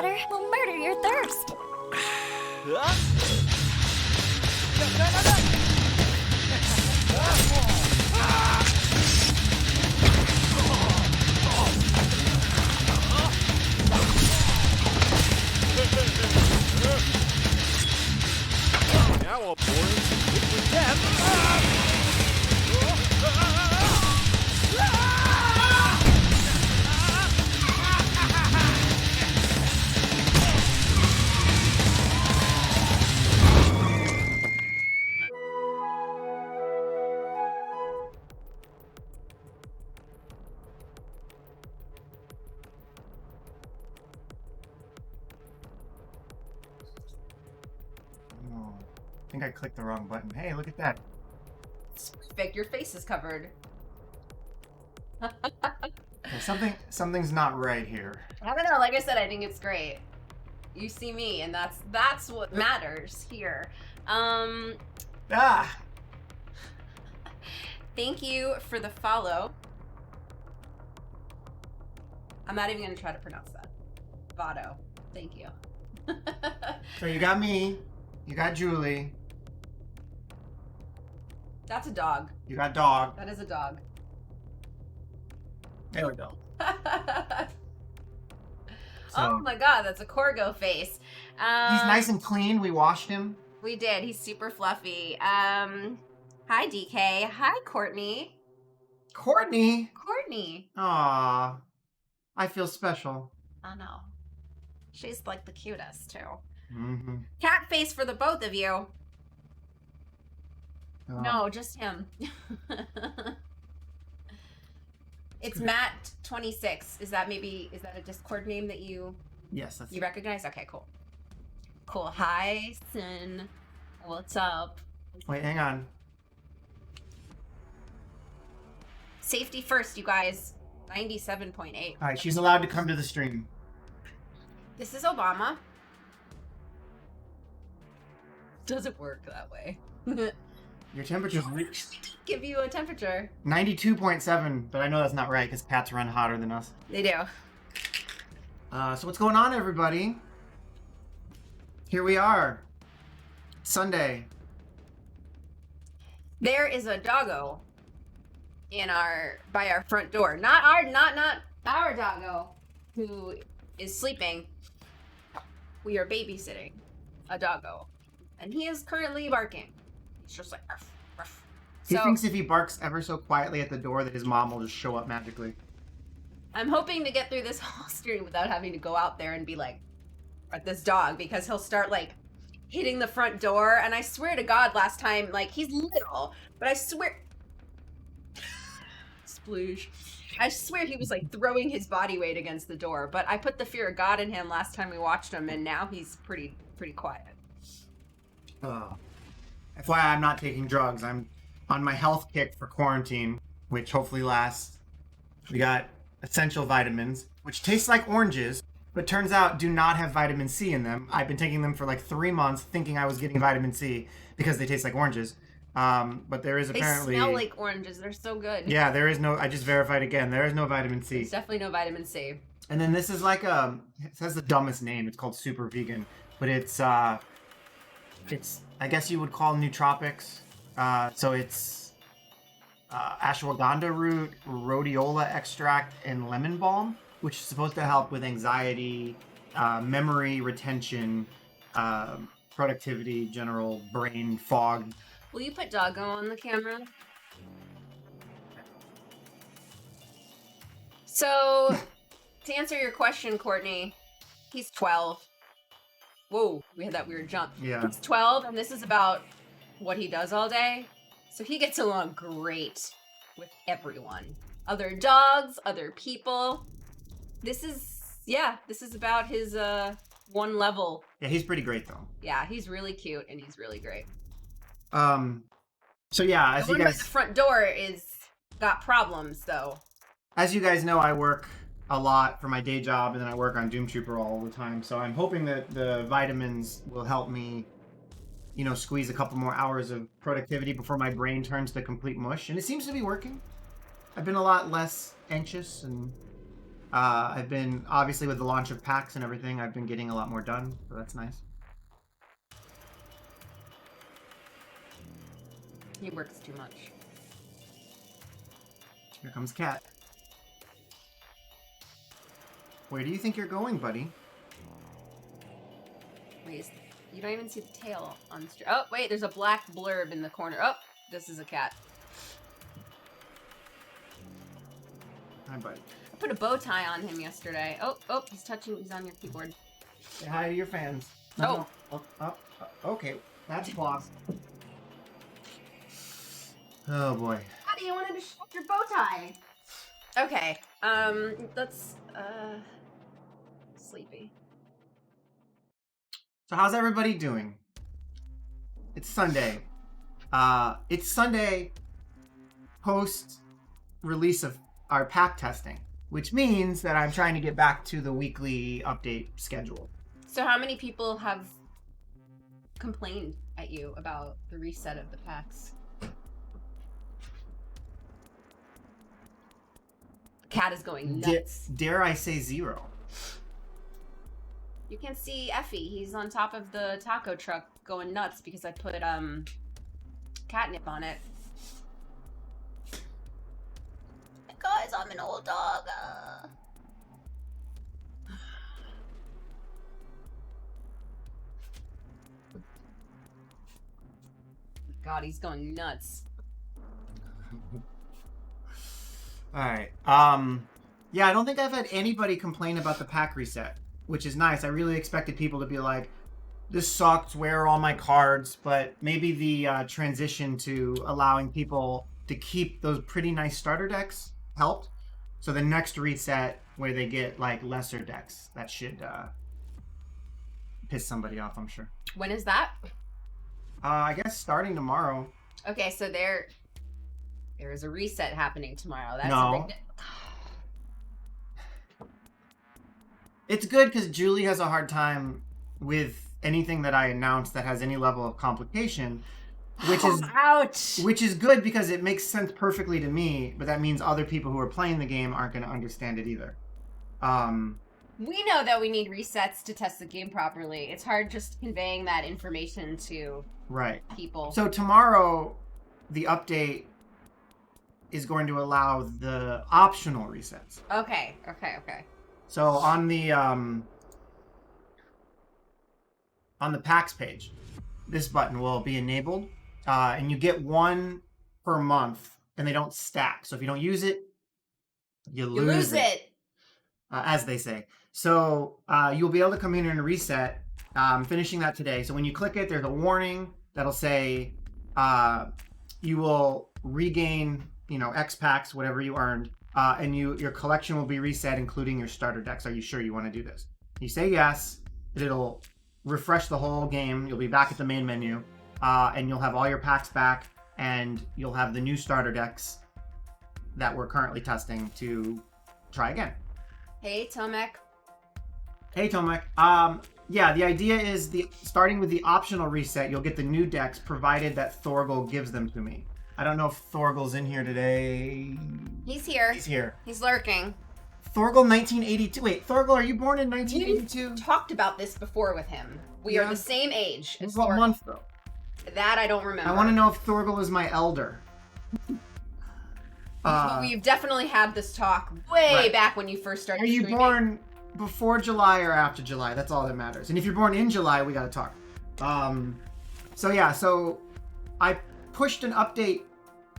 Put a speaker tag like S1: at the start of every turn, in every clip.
S1: water will murder your thirst.
S2: Now I'll pour it with them.
S3: I think I clicked the wrong button. Hey, look at that.
S4: It's perfect. Your face is covered.
S3: Something's not right here.
S4: I don't know. Like I said, I think it's great. You see me, and that's what matters here.
S3: Ah!
S4: Thank you for the follow. I'm not even gonna try to pronounce that. Vado. Thank you.
S3: So you got me. You got Julie.
S4: That's a dog.
S3: You got dog.
S4: That is a dog.
S3: There we go.
S4: Oh my god, that's a Corgo face.
S3: He's nice and clean. We washed him.
S4: We did. He's super fluffy. Hi, DK. Hi, Courtney.
S3: Courtney.
S4: Courtney.
S3: Aw. I feel special.
S4: I know. She's like the cutest, too.
S3: Mm-hmm.
S4: Cat face for the both of you.
S3: Oh.
S4: No, just him. It's Matt26. Is that a Discord name that you
S3: Yes, that's
S4: recognize? Okay, cool. Cool. Hi, Sin. What's up?
S3: Wait, hang on.
S4: Safety first, you guys. 97.8.
S3: All right, she's allowed to come to the stream.
S4: This is Obama. Doesn't work that way.
S3: Your temperature's
S4: Give you a temperature.
S3: 92.7, but I know that's not right because cats run hotter than us.
S4: They do.
S3: So what's going on, everybody? Here we are. Sunday.
S4: There is a doggo by our front door. Not our doggo who is sleeping. We are babysitting a doggo, and he is currently barking. He's just like ruff, ruff.
S3: He thinks if he barks ever so quietly at the door that his mom will just show up magically.
S4: I'm hoping to get through this whole stream without having to go out there and be like at this dog, because he'll start like hitting the front door, and I swear to God, last time, like, he's little, but I swear sploosh. I swear he was like throwing his body weight against the door, but I put the fear of God in him last time we watched him, and now he's pretty quiet.
S3: FYI, I'm not taking drugs. I'm on my health kick for quarantine, which hopefully lasts. We got essential vitamins, which taste like oranges, but turns out do not have vitamin C in them. I've been taking them for like 3 months thinking I was getting vitamin C because they taste like oranges. But there is apparently...
S4: They smell like oranges. They're so good.
S3: Yeah, there is no... I just verified again. There is no vitamin C.
S4: There's definitely no vitamin C.
S3: And then this is like a... It has the dumbest name. It's called Super Vegan. But it's I guess you would call nootropics. So it's ashwagandha root, rhodiola extract, and lemon balm, which is supposed to help with anxiety, memory retention, productivity, general brain fog.
S4: Will you put Doggo on the camera? So, to answer your question, Courtney, he's 12. Whoa, we had that weird jump.
S3: Yeah.
S4: He's 12, and this is about what he does all day. So he gets along great with everyone. Other dogs, other people. This is about his one level.
S3: Yeah, he's pretty great though.
S4: Yeah, he's really cute and he's really great.
S3: So yeah, as
S4: The
S3: you
S4: one by
S3: guys
S4: the front door is got problems though.
S3: As you guys know, I work a lot for my day job, and then I work on Doomtrooper all the time. So I'm hoping that the vitamins will help me, you know, squeeze a couple more hours of productivity before my brain turns to complete mush. And it seems to be working. I've been a lot less anxious and I've been, obviously with the launch of packs and everything, I've been getting a lot more done, so that's nice.
S4: He works too much.
S3: Here comes Cat. Where do you think you're going, buddy?
S4: Wait, you don't even see the tail on the Oh, wait, there's a black blurb in the corner. Oh, this is a cat.
S3: Hi, buddy.
S4: I put a bow tie on him yesterday. Oh, he's on your keyboard.
S3: Say hi to your fans.
S4: Oh.
S3: Okay, that's blocked. Oh boy.
S4: How do you want to distract your bow tie? Okay, let's, sleepy.
S3: So how's everybody doing? It's Sunday. It's Sunday post release of our pack testing, which means that I'm trying to get back to the weekly update schedule.
S4: So how many people have complained at you about the reset of the packs? The cat is going nuts.
S3: Dare I say 0?
S4: You can't see Effie. He's on top of the taco truck going nuts because I put catnip on it. Guys, I'm an old dog. God, he's going nuts.
S3: Alright. Yeah, I don't think I've had anybody complain about the pack reset, which is nice. I really expected people to be like, this sucks, where are all my cards? But maybe the transition to allowing people to keep those pretty nice starter decks helped. So the next reset where they get like lesser decks, that should piss somebody off, I'm sure.
S4: When is that?
S3: I guess starting tomorrow.
S4: Okay, so there is a reset happening tomorrow. That's
S3: No.
S4: a big...
S3: It's good because Julie has a hard time with anything that I announce that has any level of complication, which is
S4: ouch.
S3: Which is good because it makes sense perfectly to me, but that means other people who are playing the game aren't going to understand it either.
S4: We know that we need resets to test the game properly. It's hard just conveying that information to people.
S3: So tomorrow, the update is going to allow the optional resets.
S4: Okay.
S3: So on the packs page, this button will be enabled, and you get one per month, and they don't stack. So if you don't use it, you lose it. As they say. So you'll be able to come in and reset. Finishing that today. So when you click it, there's a warning that'll say you will regain, X packs, whatever you earned, and your collection will be reset, including your starter decks. Are you sure you want to do this? You say yes. It'll refresh the whole game. You'll be back at the main menu, and you'll have all your packs back, and you'll have the new starter decks that we're currently testing to try again.
S4: Hey, Tomek.
S3: Hey, Tomek. Yeah, the idea is starting with the optional reset, you'll get the new decks provided that Thorgal gives them to me. I don't know if Thorgal's in here today.
S4: He's here.
S3: He's here.
S4: He's lurking.
S3: Thorgal 1982. Wait, Thorgal, are you born in 1982?
S4: We talked about this before with him. We are the same age as
S3: What
S4: Thorgal.
S3: month, though?
S4: That I don't remember.
S3: I want to know if Thorgal is my elder.
S4: But we've definitely had this talk way back when you first started
S3: Are you
S4: streaming.
S3: born before July or after July? That's all that matters. And if you're born in July, we got to talk. So I pushed an update.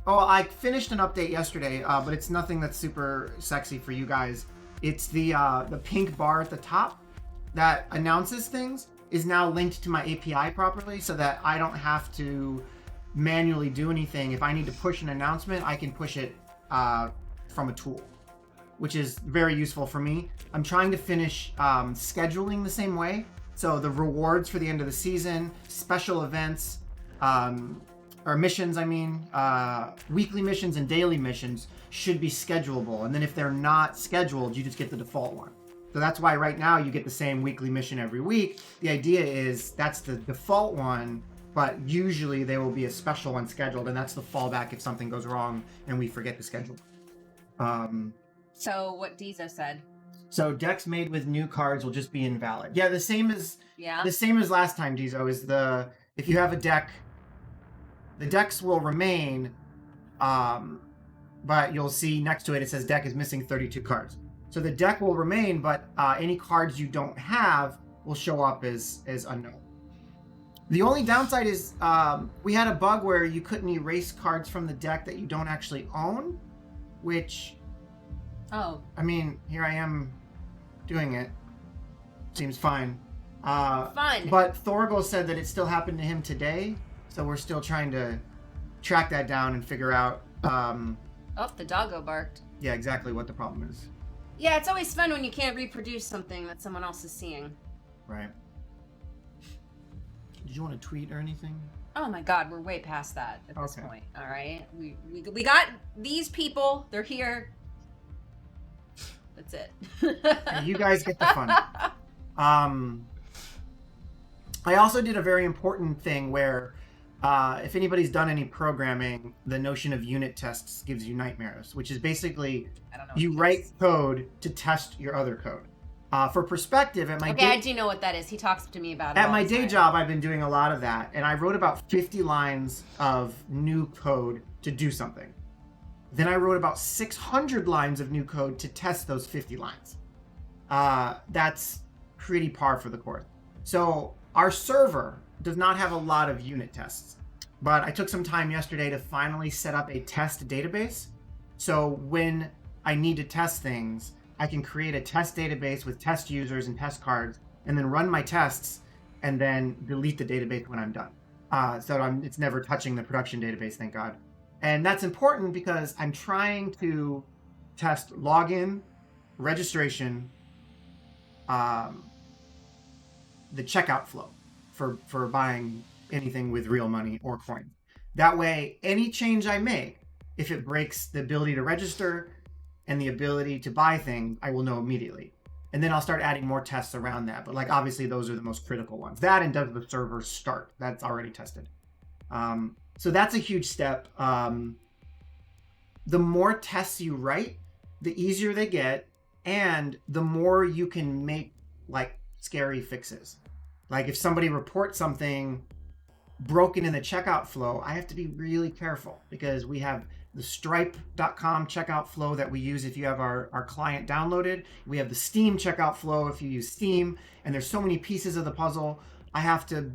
S3: Oh, I finished an update yesterday, but it's nothing that's super sexy for you guys. It's the pink bar at the top that announces things is now linked to my API properly, so that I don't have to manually do anything. If I need to push an announcement, I can push it from a tool, which is very useful for me. I'm trying to finish scheduling the same way. So the rewards for the end of the season, special events, or missions, weekly missions and daily missions should be schedulable. And then if they're not scheduled, you just get the default one. So that's why right now you get the same weekly mission every week. The idea is that's the default one, but usually there will be a special one scheduled, and that's the fallback if something goes wrong and we forget to schedule.
S4: So what Diza said.
S3: So decks made with new cards will just be invalid. Yeah, the same as last time, Dizo, is if you have a deck, the decks will remain, but you'll see next to it says deck is missing 32 cards. So the deck will remain, but any cards you don't have will show up as unknown. The only downside is we had a bug where you couldn't erase cards from the deck that you don't actually own, which, I mean, here I am doing it. Seems fine.
S4: Fun.
S3: But Thorgal said that it still happened to him today, so we're still trying to track that down and figure out.
S4: The doggo barked.
S3: Yeah, exactly what the problem is.
S4: Yeah, it's always fun when you can't reproduce something that someone else is seeing.
S3: Right. Did you want to tweet or anything?
S4: Oh my God, we're way past that at this point. All right, we got these people. They're here. That's it.
S3: Yeah, you guys get the fun. I also did a very important thing where, if anybody's done any programming, the notion of unit tests gives you nightmares, which is basically you write code to test your other code. For perspective, at my
S4: I do know what that is. He talks to me about it.
S3: At my day job, I've been doing a lot of that, and I wrote about 50 lines of new code to do something. Then I wrote about 600 lines of new code to test those 50 lines. That's pretty par for the course. So our server does not have a lot of unit tests, but I took some time yesterday to finally set up a test database. So when I need to test things, I can create a test database with test users and test cards, and then run my tests, and then delete the database when I'm done. It's never touching the production database, thank God. And that's important because I'm trying to test login, registration, the checkout flow for buying anything with real money or coin. That way, any change I make, if it breaks the ability to register and the ability to buy things, I will know immediately. And then I'll start adding more tests around that. But obviously those are the most critical ones. That and does the server start? That's already tested. So that's a huge step. The more tests you write, the easier they get, and the more you can make scary fixes. If somebody reports something broken in the checkout flow, I have to be really careful because we have the stripe.com checkout flow that we use if you have our client downloaded. We have the Steam checkout flow if you use Steam, and there's so many pieces of the puzzle. I have to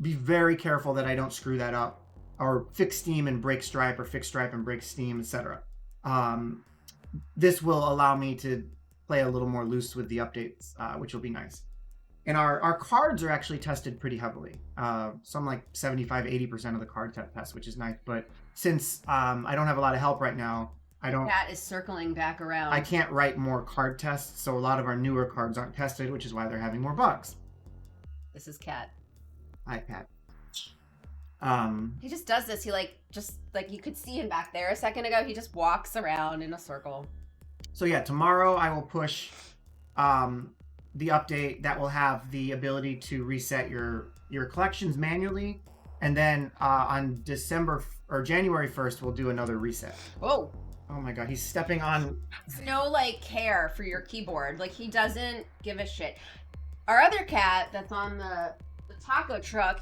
S3: be very careful that I don't screw that up or fix Steam and break Stripe or fix Stripe and break Steam, etc. This will allow me to play a little more loose with the updates, which will be nice. And our cards are actually tested pretty heavily. Some 75, 80% of the card test, which is nice. But since I don't have a lot of help right now,
S4: Cat is circling back around.
S3: I can't write more card tests, so a lot of our newer cards aren't tested, which is why they're having more bugs.
S4: This is Cat.
S3: Hi, Cat.
S4: He just does this. He you could see him back there a second ago. He just walks around in a circle.
S3: So yeah, tomorrow I will push the update that will have the ability to reset your collections manually, and then on January 1st we'll do another reset.
S4: Whoa!
S3: Oh my God, he's stepping on.
S4: There's no care for your keyboard. He doesn't give a shit. Our other cat that's on the taco truck,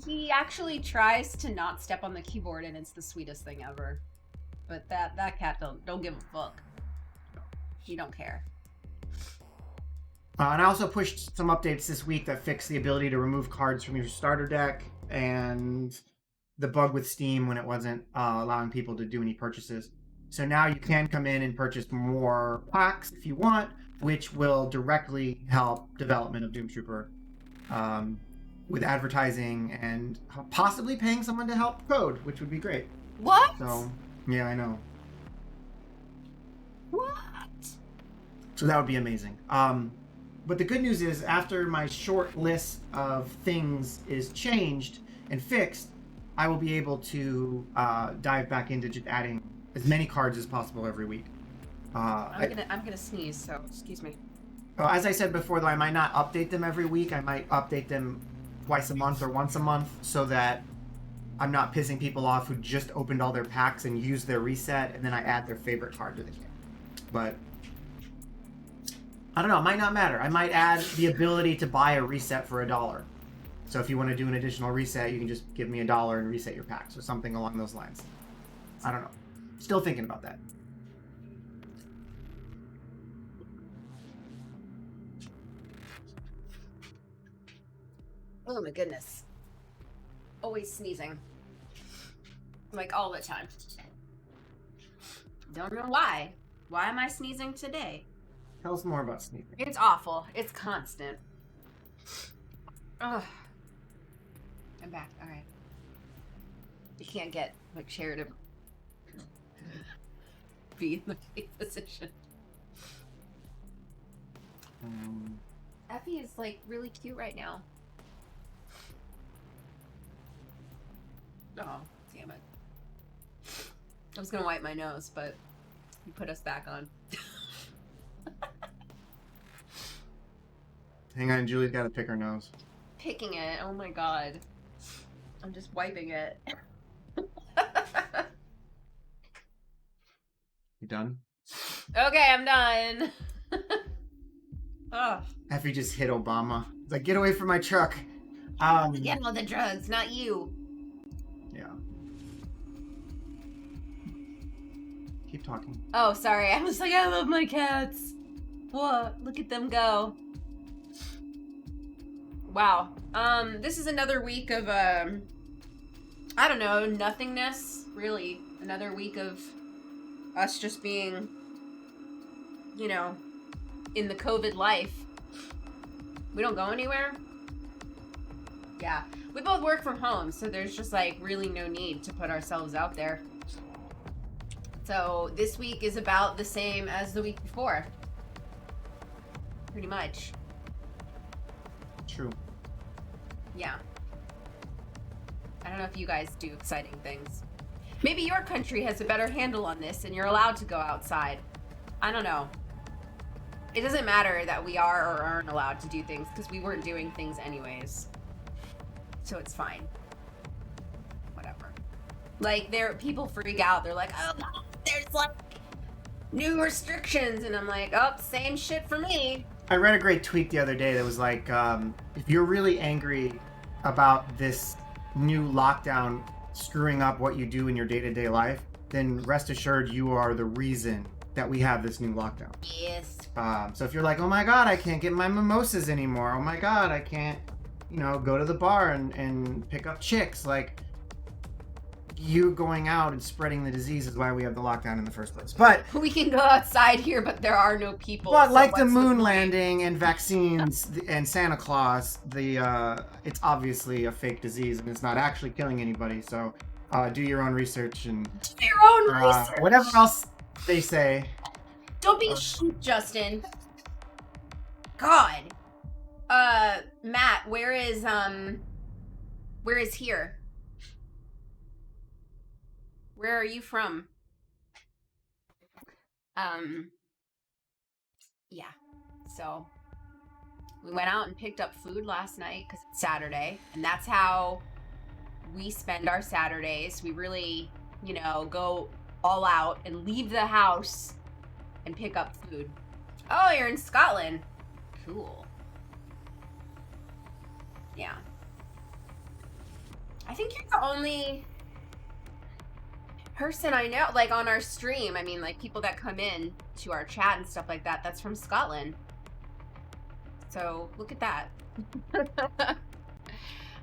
S4: he actually tries to not step on the keyboard, and it's the sweetest thing ever. But that cat don't give a fuck. He don't care.
S3: And I also pushed some updates this week that fix the ability to remove cards from your starter deck and the bug with Steam when it wasn't allowing people to do any purchases. So now you can come in and purchase more packs if you want, which will directly help development of Doomtrooper with advertising and possibly paying someone to help code, which would be great.
S4: What?
S3: So, yeah, I know.
S4: What?
S3: So that would be amazing. But the good news is, after my short list of things is changed and fixed, I will be able to dive back into just adding as many cards as possible every week.
S4: I'm gonna sneeze, so excuse me.
S3: As I said before, though, I might not update them every week. I might update them twice a month or once a month, so that I'm not pissing people off who just opened all their packs and used their reset, and then I add their favorite card to the game. But I don't know. It might not matter. I might add the ability to buy a reset for $1. So if you want to do an additional reset, you can just give me $1 and reset your packs or something along those lines. I don't know. Still thinking about that.
S4: Oh my goodness. Always sneezing. Like all the time. Don't know why. Why am I sneezing today?
S3: Tell us more about sneezing.
S4: It's awful. It's constant. Ugh. I'm back. All right. You can't get my chair to be in the feet position. Effie is like really cute right now. Oh, damn it. I was gonna wipe my nose, but you put us back on.
S3: Hang on, Julie's got to pick her nose.
S4: Picking it. Oh my god. I'm just wiping it.
S3: You done?
S4: Okay, I'm done. Oh.
S3: Effie just hit Obama. It's like, get away from my truck.
S4: Getting all the drugs, not you.
S3: Yeah. Keep talking.
S4: Oh, sorry. I was like, I love my cats. What? Look at them go. Wow. This is another week of, I don't know, nothingness, really. Another week of us just being, you know, in the COVID life. We don't go anywhere. Yeah. We both work from home, so there's just, like, really no need to put ourselves out there. So this week is about the same as the week before. Pretty much.
S3: True.
S4: Yeah. I don't know if you guys do exciting things. Maybe your country has a better handle on this and you're allowed to go outside. I don't know. It doesn't matter that we are or aren't allowed to do things because we weren't doing things anyways. So it's fine. Whatever. Like, people freak out. They're like, oh, there's like new restrictions. And I'm like, oh, same shit for me.
S3: I read a great tweet the other day that was like, if you're really angry about this new lockdown screwing up what you do in your day-to-day life, then rest assured you are the reason that we have this new lockdown.
S4: Yes.
S3: So if you're like, oh my god, I can't get my mimosas anymore. Oh my god, I can't, go to the bar and pick up chicks. Like, you going out and spreading the disease is why we have the lockdown in the first place. But
S4: we can go outside here, but there are no people.
S3: But
S4: so
S3: like the moon landing and vaccines and Santa Claus, it's obviously a fake disease and it's not actually killing anybody. So do your own research and
S4: do your own research.
S3: Whatever else they say.
S4: Don't be a sheep, Justin. God. Matt, where is here? Where are you from? Yeah. So, we went out and picked up food last night because it's Saturday, and that's how we spend our Saturdays. We really, go all out and leave the house and pick up food. Oh, you're in Scotland. Cool. Yeah. I think you're the only person I know, like, on our stream. I mean, like, people that come in to our chat and stuff like that, that's from Scotland. So, look at that.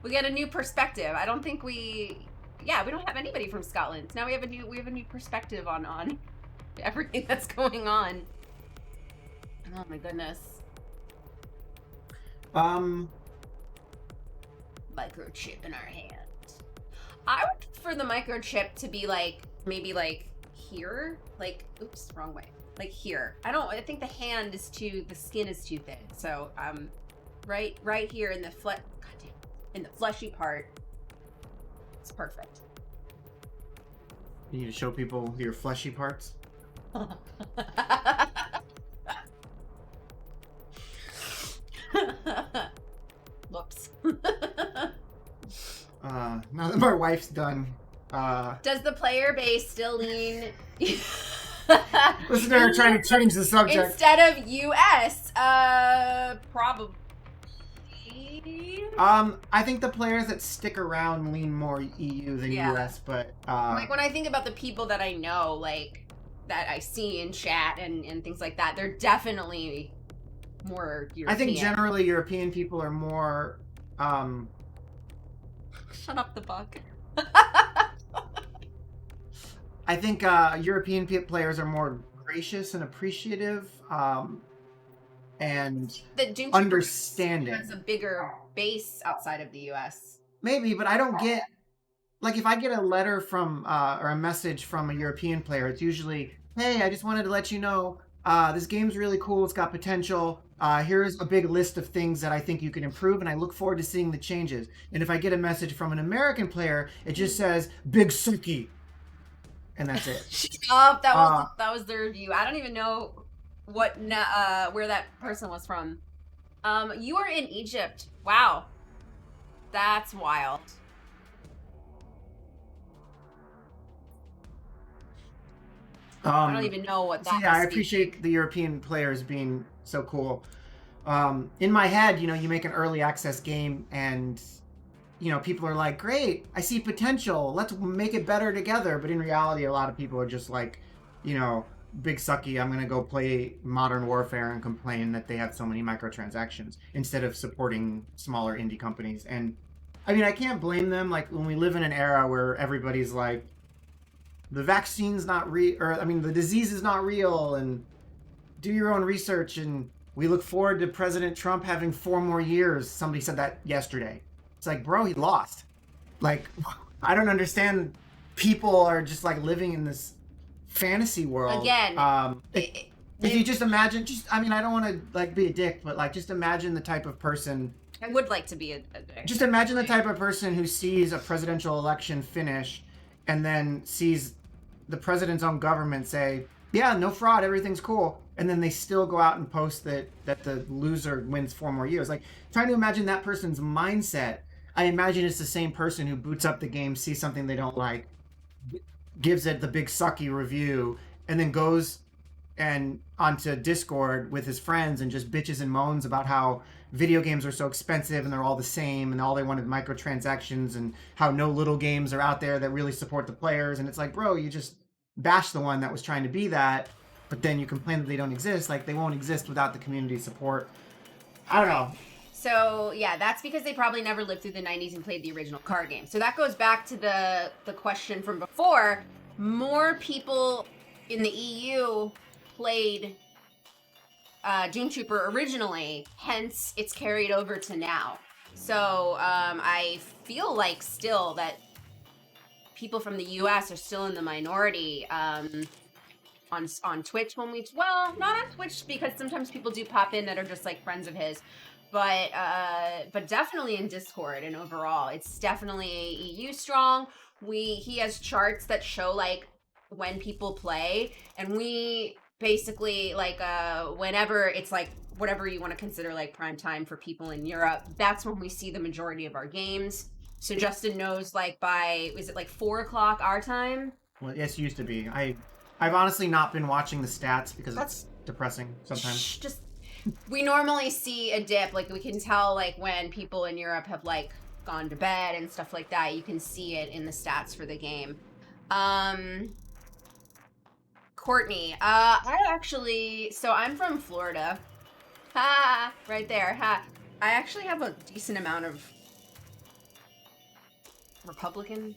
S4: We get a new perspective. I don't think we don't have anybody from Scotland. So now we have a new perspective on everything that's going on. Oh my goodness. Microchip in our hands. I would prefer the microchip to be like, maybe like here, like, oops, wrong way. Like here. I think the the skin is too thin. So, right here in the in the fleshy part, it's perfect.
S3: You need to show people your fleshy parts.
S4: Whoops.
S3: Now that my wife's done,
S4: does the player base still lean?
S3: Listen to her trying to change the subject.
S4: Instead of US, probably.
S3: I think the players that stick around lean more EU than US, but
S4: like when I think about the people that I know, like that I see in chat and things like that, they're definitely more European.
S3: I think generally European people are more
S4: Shut up the buck.
S3: I think European players are more gracious and appreciative, and
S4: the Doomtrooper
S3: understanding.
S4: has a bigger base outside of the US.
S3: Maybe, but I don't get, like, if I get a letter from or a message from a European player, it's usually, hey, I just wanted to let you know this game's really cool. It's got potential. Here's a big list of things that I think you can improve, and I look forward to seeing the changes. And if I get a message from an American player, it just says, big sucky. And that's it.
S4: That was the review. I don't even know what where that person was from. You are in Egypt. Wow, that's wild. I don't even know what that.
S3: So yeah, I appreciate the European players being so cool. In my head, you make an early access game, and people are like, great, I see potential, let's make it better together. But in reality, a lot of people are just like, big sucky, I'm gonna go play Modern Warfare and complain that they have so many microtransactions instead of supporting smaller indie companies. And I mean, I can't blame them. Like, when we live in an era where everybody's like, the vaccine's not real, or I mean, the disease is not real, and do your own research, and we look forward to President Trump having 4 more years. Somebody said that yesterday. It's like, bro, he lost. Like, I don't understand. People are just like living in this fantasy world.
S4: Again,
S3: if you just imagine, I mean, I don't want to like be a dick, but like, just imagine the type of person.
S4: I would like to be a dick.
S3: Just imagine the type of person who sees a presidential election finish and then sees the president's own government say, yeah, no fraud, everything's cool. And then they still go out and post that the loser wins 4 more years. Like, trying to imagine that person's mindset. I imagine it's the same person who boots up the game, sees something they don't like, gives it the big sucky review, and then goes and onto Discord with his friends and just bitches and moans about how video games are so expensive and they're all the same and all they want is microtransactions and how no little games are out there that really support the players. And it's like, bro, you just bash the one that was trying to be that, but then you complain that they don't exist. Like, they won't exist without the community support. I don't know.
S4: So, yeah, that's because they probably never lived through the 90s and played the original card game. So that goes back to the question from before. More people in the EU played Doomtrooper originally, hence it's carried over to now. So I feel like still that people from the US are still in the minority on Twitch when well, not on Twitch, because sometimes people do pop in that are just like friends of his. But definitely in Discord and overall, it's definitely EU strong. He has charts that show like when people play, and we basically like whenever it's like whatever you want to consider like prime time for people in Europe, that's when we see the majority of our games. So Justin knows like is it like 4:00 our time?
S3: Well, yes, it used to be. I've honestly not been watching the stats because it's depressing sometimes.
S4: We normally see a dip, like we can tell like when people in Europe have like gone to bed and stuff like that. You can see it in the stats for the game. Courtney, I'm from Florida. Ha, right there, ha. I actually have a decent amount of Republican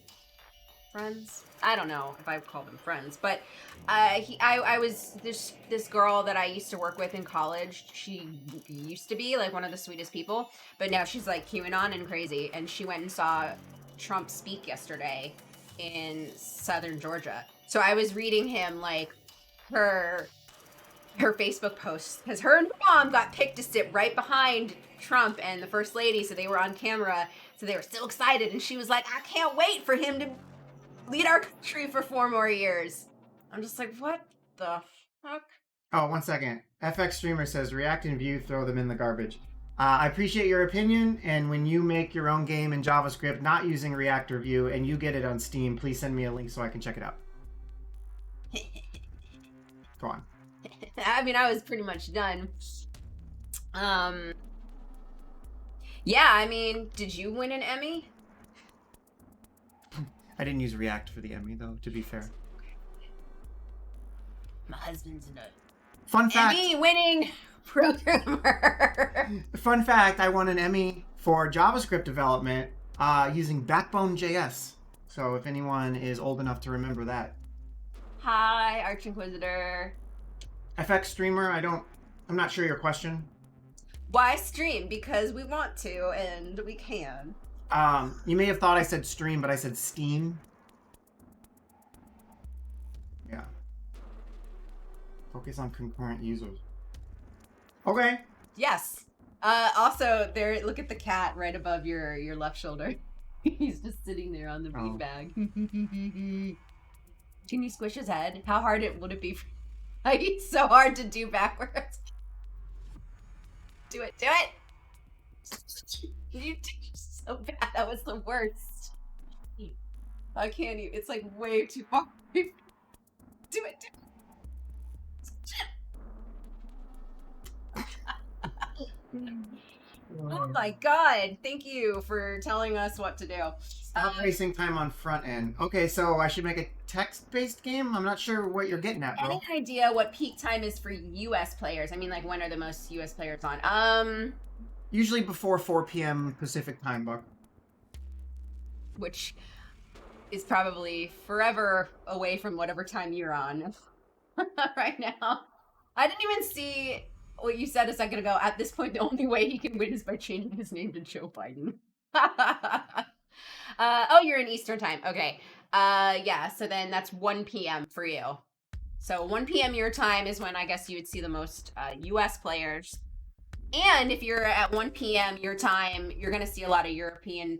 S4: friends. I don't know if I would call them friends, but I was this girl that I used to work with in college. She used to be like one of the sweetest people, but now she's like QAnon and crazy. And she went and saw Trump speak yesterday in southern Georgia. So I was reading him like her Facebook posts because her and her mom got picked to sit right behind Trump and the first lady, so they were on camera. So they were so excited, and she was like, "I can't wait for him to lead our country for 4 more years." I'm just like, what the fuck?
S3: Oh, 1 second. FX Streamer says, react and view, throw them in the garbage. I appreciate your opinion, and when you make your own game in JavaScript not using React or Vue and you get it on Steam, please send me a link so I can check it out. Go on.
S4: I mean, I was pretty much done. Yeah, I mean, did you win an Emmy?
S3: I didn't use React for the Emmy, though, to be fair.
S4: My husband's a
S3: Fun fact.
S4: Emmy-winning programmer.
S3: Fun fact, I won an Emmy for JavaScript development using Backbone.js. So if anyone is old enough to remember that.
S4: Hi, Arch Inquisitor.
S3: FX Streamer, I'm not sure your question.
S4: Why stream? Because we want to, and we can.
S3: You may have thought I said stream, but I said Steam. Yeah. Focus on concurrent users. Okay.
S4: Yes. Also, there. Look at the cat right above your left shoulder. He's just sitting there on the beanbag. Can you squish his head? How hard would it be? Like, it's so hard to do backwards. Do it. Do it. You did so bad. That was the worst. I can't even. It's like way too far. Do it. Do it. Oh my god. Thank you for telling us what to do.
S3: Stop wasting time on front end. Okay, so I should make a text-based game? I'm not sure what you're getting at, bro.
S4: Any idea what peak time is for US players? I mean, like, when are the most US players on?
S3: Usually before 4 p.m. Pacific time, Buck.
S4: Which is probably forever away from whatever time you're on right now. I didn't even see what you said a second ago. At this point, the only way he can win is by changing his name to Joe Biden. Oh, you're in Eastern time. Okay. Yeah, so then that's 1 p.m. for you. So 1 p.m. your time is when I guess you would see the most US players. And if you're at 1 p.m. your time, you're going to see a lot of European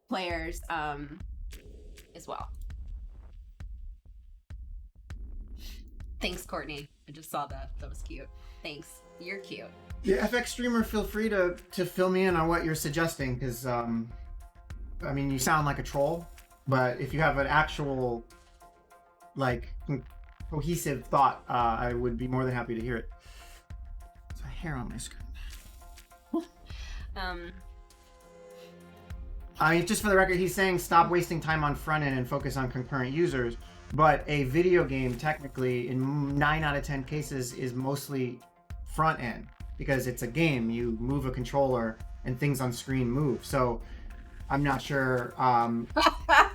S4: players as well. Thanks, Courtney. I just saw that. That was cute. Thanks. You're cute.
S3: Yeah, FX Streamer, feel free to fill me in on what you're suggesting, because, I mean, you sound like a troll, but if you have an actual, like, cohesive thought, I would be more than happy to hear it. There's a hair on my screen. I mean, just for the record, he's saying stop wasting time on front end and focus on concurrent users, but a video game, technically, in 9 out of 10 cases, is mostly front end, because it's a game. You move a controller and things on screen move. So I'm not sure.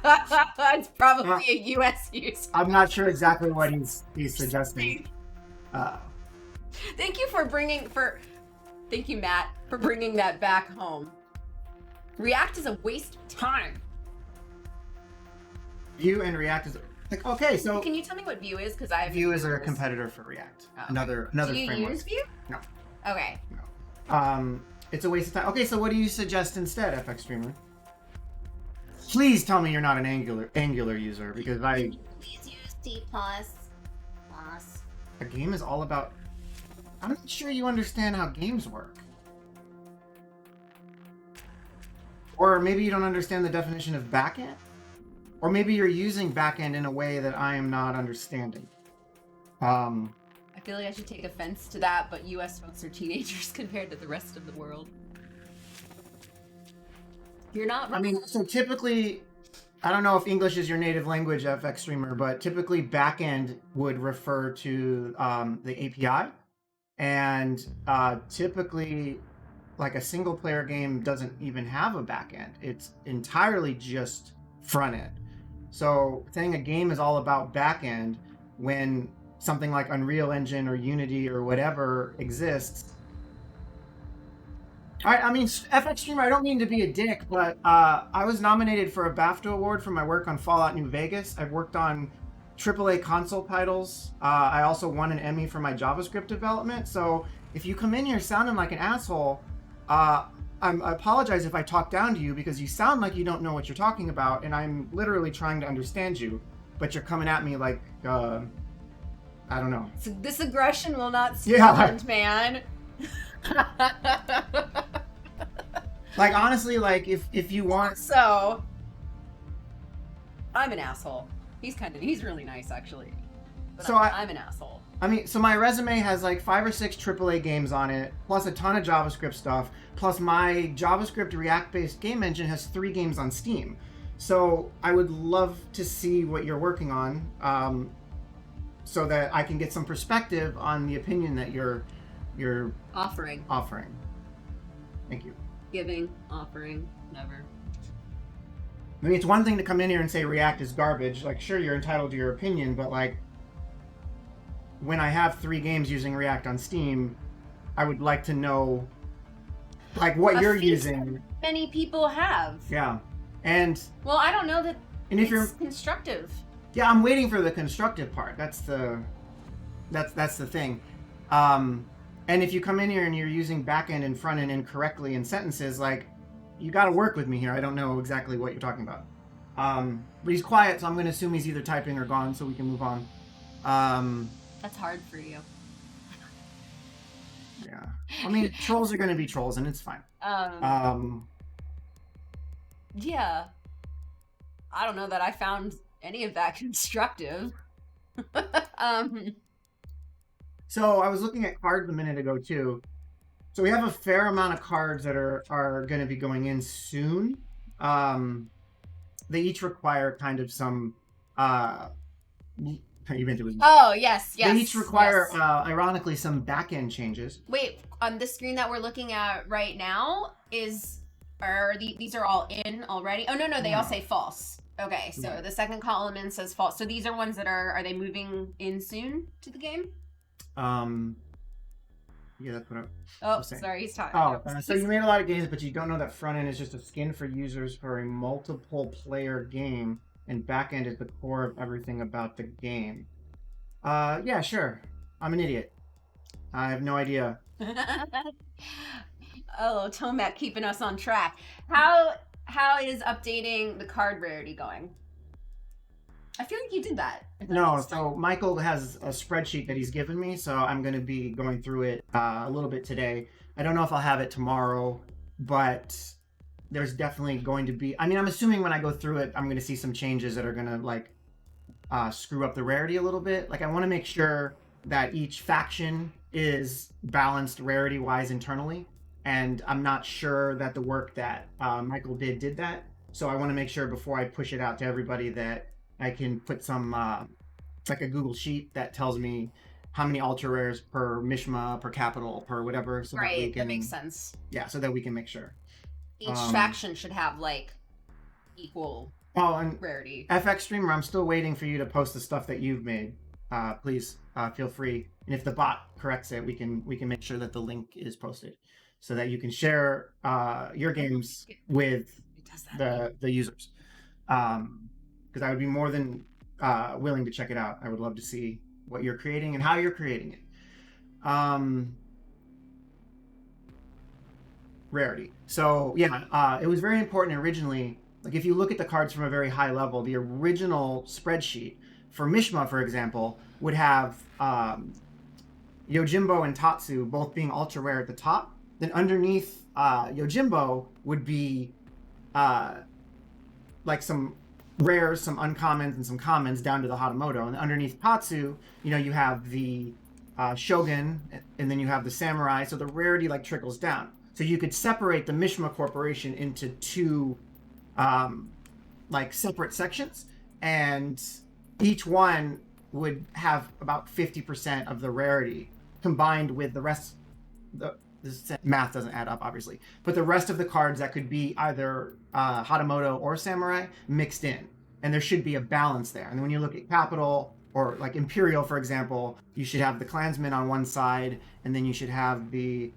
S4: It's probably a US use.
S3: I'm not sure exactly what he's suggesting.
S4: Thank you thank you, Matt, for bringing that back home. React is a waste of time.
S3: Vue and React is like, okay. So
S4: can you tell me what Vue is? Because
S3: Vue is a competitor for React.
S4: Oh, okay.
S3: Another
S4: Do you
S3: framework.
S4: use Vue?
S3: No.
S4: Okay.
S3: No. It's a waste of time. Okay, so what do you suggest instead, FX Streamer? Please tell me you're not an Angular user, because
S1: Please use C++.
S3: A game is all about. I'm not sure you understand how games work. Or maybe you don't understand the definition of backend. Or maybe you're using backend in a way that I am not understanding.
S4: I feel like I should take offense to that, but US folks are teenagers compared to the rest of the world. You're not wrong.
S3: I mean, so typically, I don't know if English is your native language, FX Streamer, but typically backend would refer to the API. And typically, like a single player game doesn't even have a backend. It's entirely just front end. So saying a game is all about backend when something like Unreal Engine or Unity or whatever exists. I mean, FX Streamer, I don't mean to be a dick, but I was nominated for a BAFTA award for my work on Fallout New Vegas. I've worked on AAA console titles. I also won an Emmy for my JavaScript development. So if you come in here sounding like an asshole, I apologize if I talk down to you, because you sound like you don't know what you're talking about, and I'm literally trying to understand you, but you're coming at me like, I don't know.
S4: So this aggression will not stand, man.
S3: Like, honestly, like, if you want...
S4: So, I'm an asshole. He's really nice, actually. but
S3: So
S4: I'm an asshole.
S3: I mean, so my resume has like 5 or 6 AAA games on it, plus a ton of JavaScript stuff, plus my JavaScript React-based game engine has 3 games on Steam. So I would love to see what you're working on, so that I can get some perspective on the opinion that you're
S4: Offering.
S3: Thank you.
S4: Giving. Offering. Never.
S3: I mean, it's one thing to come in here and say React is garbage. Like, sure, you're entitled to your opinion, but like, when I have 3 games using React on Steam, I would like to know, like, what you're using.
S4: Many people have.
S3: Yeah, and
S4: Well, I don't know that
S3: and if
S4: it's
S3: you're
S4: constructive.
S3: yeah, I'm waiting for the constructive part. That's the thing. And if you come in here and you're using backend and frontend incorrectly in sentences, like, you got to work with me here. I don't know exactly what you're talking about. But he's quiet, so I'm going to assume he's either typing or gone, so we can move on.
S4: That's hard for you.
S3: Yeah. I mean, trolls are going to be trolls, and it's fine.
S4: Yeah. I don't know that I found any of that constructive.
S3: So I was looking at cards a minute ago, too. So we have a fair amount of cards that are going to be going in soon. They each require kind of some...
S4: Oh, yes.
S3: They each require, ironically, some back-end changes.
S4: Wait, on the screen that we're looking at right now, these are all in already? Oh, no, they all say false. Okay, so
S3: Right.
S4: the second column says false. So these are ones that are they moving in soon to the game?
S3: Yeah, that's what
S4: Oh,
S3: saying.
S4: sorry, he's talking.
S3: So you made a lot of games, but you don't know that front end is just a skin for users for a multiple player game, and back end is the core of everything about the game. Yeah, sure. I'm an idiot. I have no idea.
S4: Oh, Tomac keeping us on track. How is updating the card rarity going? I feel like you did that.
S3: No, so Michael has a spreadsheet that he's given me, so I'm going to be going through it a little bit today. I don't know if I'll have it tomorrow, but there's definitely going to be... I mean, I'm assuming when I go through it, I'm going to see some changes that are going to, like, screw up the rarity a little bit. Like, I want to make sure that each faction is balanced rarity-wise internally, and I'm not sure that the work that Michael did that. So I want to make sure before I push it out to everybody that I can put some, like a Google Sheet that tells me how many ultra rares per Mishma, per capital, per whatever. So
S4: right,
S3: that we can,
S4: that makes sense.
S3: Yeah, so that we can make sure.
S4: Each faction should have, like, equal
S3: and
S4: rarity.
S3: FX Streamer, I'm still waiting for you to post the stuff that you've made. Please, feel free. And if the bot corrects it, we can make sure that the link is posted so that you can share your games with the users. Because I would be more than willing to check it out. I would love to see what you're creating and how you're creating it. Rarity. So yeah, it was very important originally. Like, if you look at the cards from a very high level, the original spreadsheet for Mishma, for example, would have Yojimbo and Tatsu both being ultra rare at the top. Then underneath Yojimbo would be like some rares, some uncommons, and some commons down to the Hatamoto. And underneath Tatsu, you have the Shogun, and then you have the Samurai. So the rarity like trickles down. So you could separate the Mishma Corporation into 2 like separate sections, and each one would have about 50% of the rarity combined with the rest. This math doesn't add up, obviously, but the rest of the cards that could be either Hatamoto or Samurai mixed in, and there should be a balance there. And when you look at Capital or like Imperial, for example, you should have the Klansman on one side, and then you should have the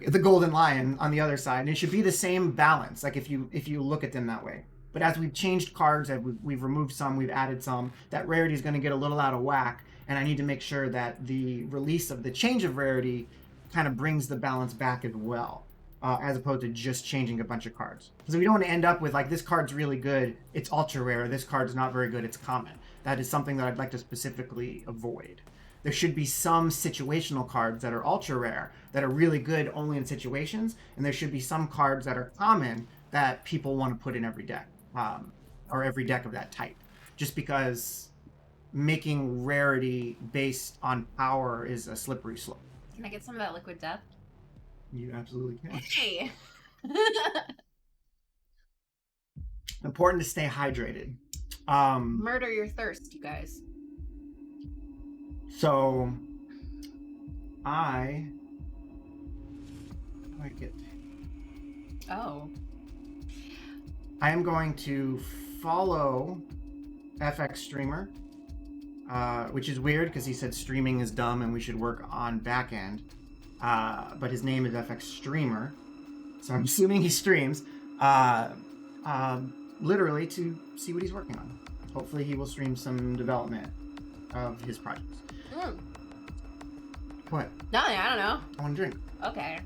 S3: the Golden Lion on the other side, and it should be the same balance. Like if you look at them that way. But as we've changed cards, we've removed some, we've added some, that rarity is going to get a little out of whack, and I need to make sure that the release of the change of rarity kind of brings the balance back as well, as opposed to just changing a bunch of cards. Because we don't want to end up with like, this card's really good, it's ultra rare, this card's not very good, it's common. That is something that I'd like to specifically avoid. There should be some situational cards that are ultra rare that are really good only in situations, and there should be some cards that are common that people want to put in every deck, or every deck of that type. Just because making rarity based on power is a slippery slope.
S4: Can I get some of that liquid death?
S3: You absolutely can.
S4: Hey!
S3: Important to stay hydrated.
S4: Murder your thirst, you guys.
S3: So I get.
S4: Oh.
S3: I am going to follow FX Streamer, which is weird because he said streaming is dumb and we should work on back end. But his name is FX Streamer, so I'm assuming he streams. Literally to see what he's working on. Hopefully he will stream some development of his projects. What?
S4: Nothing, I don't know.
S3: I want to drink.
S4: Okay.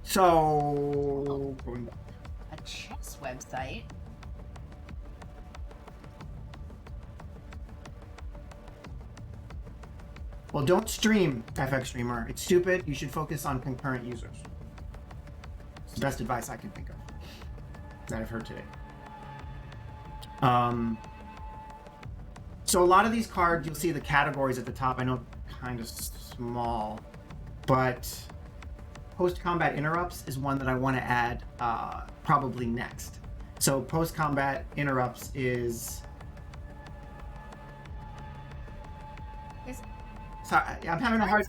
S3: So, going back.
S4: A chess website?
S3: Well, don't stream FX Streamer. It's stupid. You should focus on concurrent users. It's the best advice I can think of that I've heard today. So a lot of these cards, you'll see the categories at the top. I know kind of small, but post-combat interrupts is one that I want to add probably next. So post-combat interrupts is... Sorry, I'm having a hard...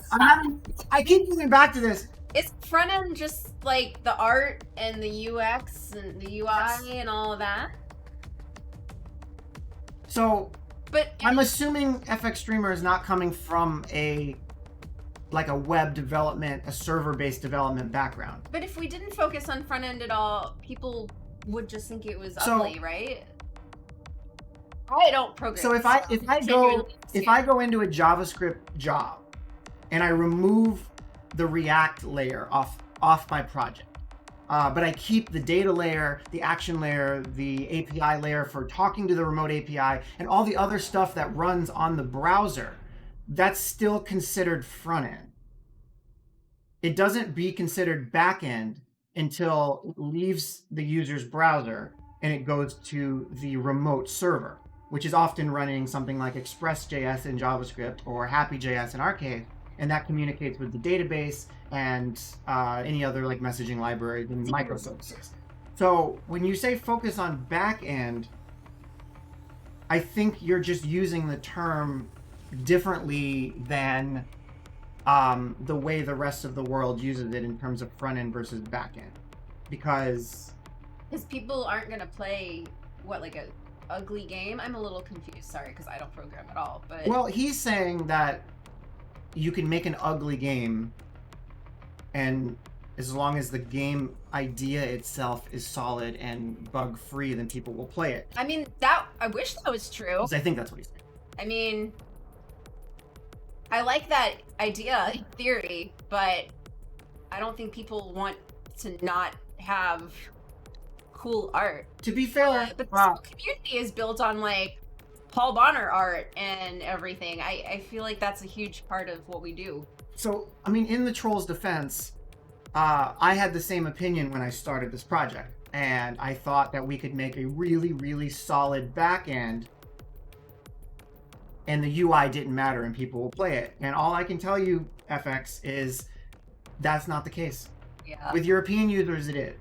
S3: I keep moving back to this.
S4: Is front end just like the art and the UX and the UI and all of that?
S3: So...
S4: But
S3: I'm assuming FX Streamer is not coming from a web development, a server-based development background.
S4: But if we didn't focus on front end at all, people would just think it was ugly, right? I don't program.
S3: So if I go into a JavaScript job and I remove the React layer off my project, but I keep the data layer, the action layer, the API layer for talking to the remote API, and all the other stuff that runs on the browser, that's still considered front end. It doesn't be considered back end until it leaves the user's browser and it goes to the remote server, which is often running something like Express.js in JavaScript or Happy.js in our case, and that communicates with the database and any other like messaging libraries and microservices. So when you say focus on back end, I think you're just using the term differently than the way the rest of the world uses it in terms of front end versus back end, because
S4: people aren't gonna play like a ugly game. I'm a little confused. Sorry, because I don't program at all. But
S3: well, he's saying that you can make an ugly game, and as long as the game idea itself is solid and bug free, then people will play it.
S4: I mean, I wish that was true.
S3: I think that's what he's saying.
S4: I mean, I like that idea in theory, but I don't think people want to not have cool art.
S3: To be fair,
S4: but the community is built on like Paul Bonner art and everything. I feel like that's a huge part of what we do.
S3: So, I mean, in the Troll's defense, I had the same opinion when I started this project, and I thought that we could make a really, really solid back end, and the UI didn't matter and people will play it. And all I can tell you, FX, is that's not the case.
S4: Yeah.
S3: With European users, it is.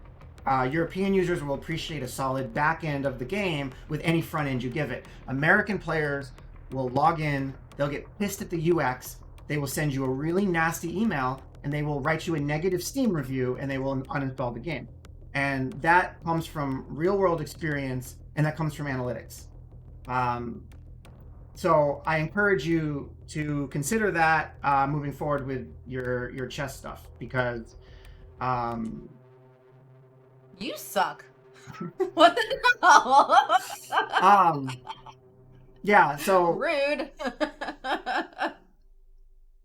S3: European users will appreciate a solid back end of the game with any front end you give it. American players will log in, they'll get pissed at the UX, they will send you a really nasty email, and they will write you a negative Steam review, and they will uninstall the game. And that comes from real world experience, and that comes from analytics. So I encourage you to consider that moving forward with your chess stuff, because
S4: you suck. What the hell?
S3: Yeah, so
S4: rude.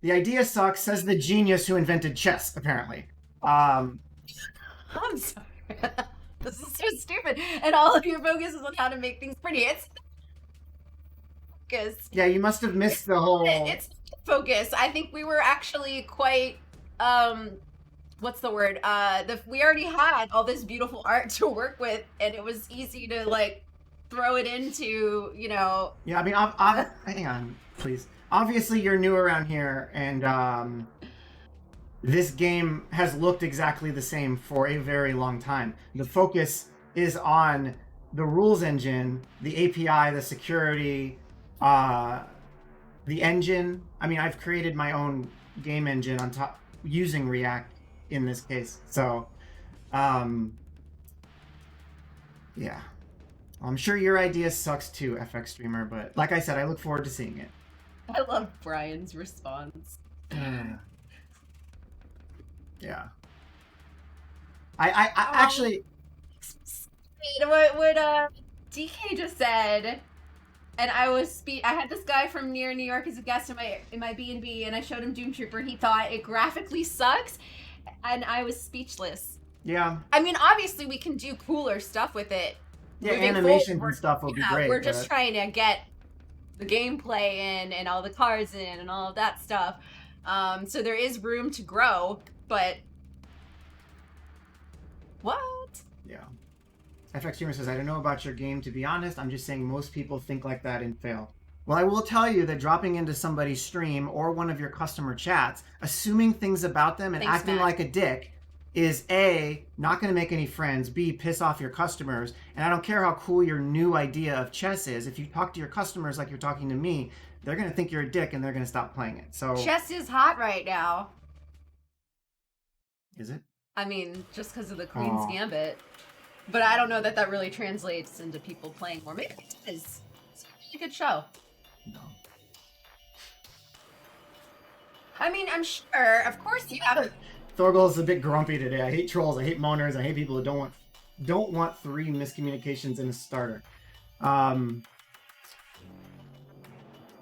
S3: The idea sucks, says the genius who invented chess, apparently.
S4: I'm sorry. This is so stupid. And all of your focus is on how to make things pretty. It's focus.
S3: Yeah, you must have missed the whole...
S4: It's focus. I think we were actually quite, what's the word? We already had all this beautiful art to work with, and it was easy to, like, throw it into, you know.
S3: Yeah, I mean, hang on, please. Obviously, you're new around here, and this game has looked exactly the same for a very long time. The focus is on the rules engine, the API, the security, the engine. I mean, I've created my own game engine on top using React in this case. So, yeah. I'm sure your idea sucks too, FX Streamer, but like I said, I look forward to seeing it.
S4: I love Brian's response.
S3: Yeah. I actually...
S4: What DK just said, and I had this guy from near New York as a guest in my B&B, and I showed him Doomtrooper, and he thought it graphically sucks, and I was speechless.
S3: Yeah.
S4: I mean, obviously we can do cooler stuff with it.
S3: Yeah, animations and stuff will be great.
S4: We're just trying to get the gameplay in and all the cards in and all of that stuff. So there is room to grow, but what?
S3: Yeah. FX Streamer says, I don't know about your game, to be honest. I'm just saying most people think like that and fail. Well, I will tell you that dropping into somebody's stream or one of your customer chats, assuming things about them and acting like a dick is A, not going to make any friends, B, piss off your customers, and I don't care how cool your new idea of chess is. If you talk to your customers like you're talking to me, they're going to think you're a dick and they're going to stop playing it. So
S4: chess is hot right now.
S3: Is it?
S4: I mean, just because of the Queen's Gambit. But I don't know that that really translates into people playing more. Maybe it is. It's a really good show.
S3: No.
S4: I mean, I'm sure. Of course you have...
S3: Thorgal is a bit grumpy today. I hate trolls. I hate moaners. I hate people who don't want 3 miscommunications in a starter. I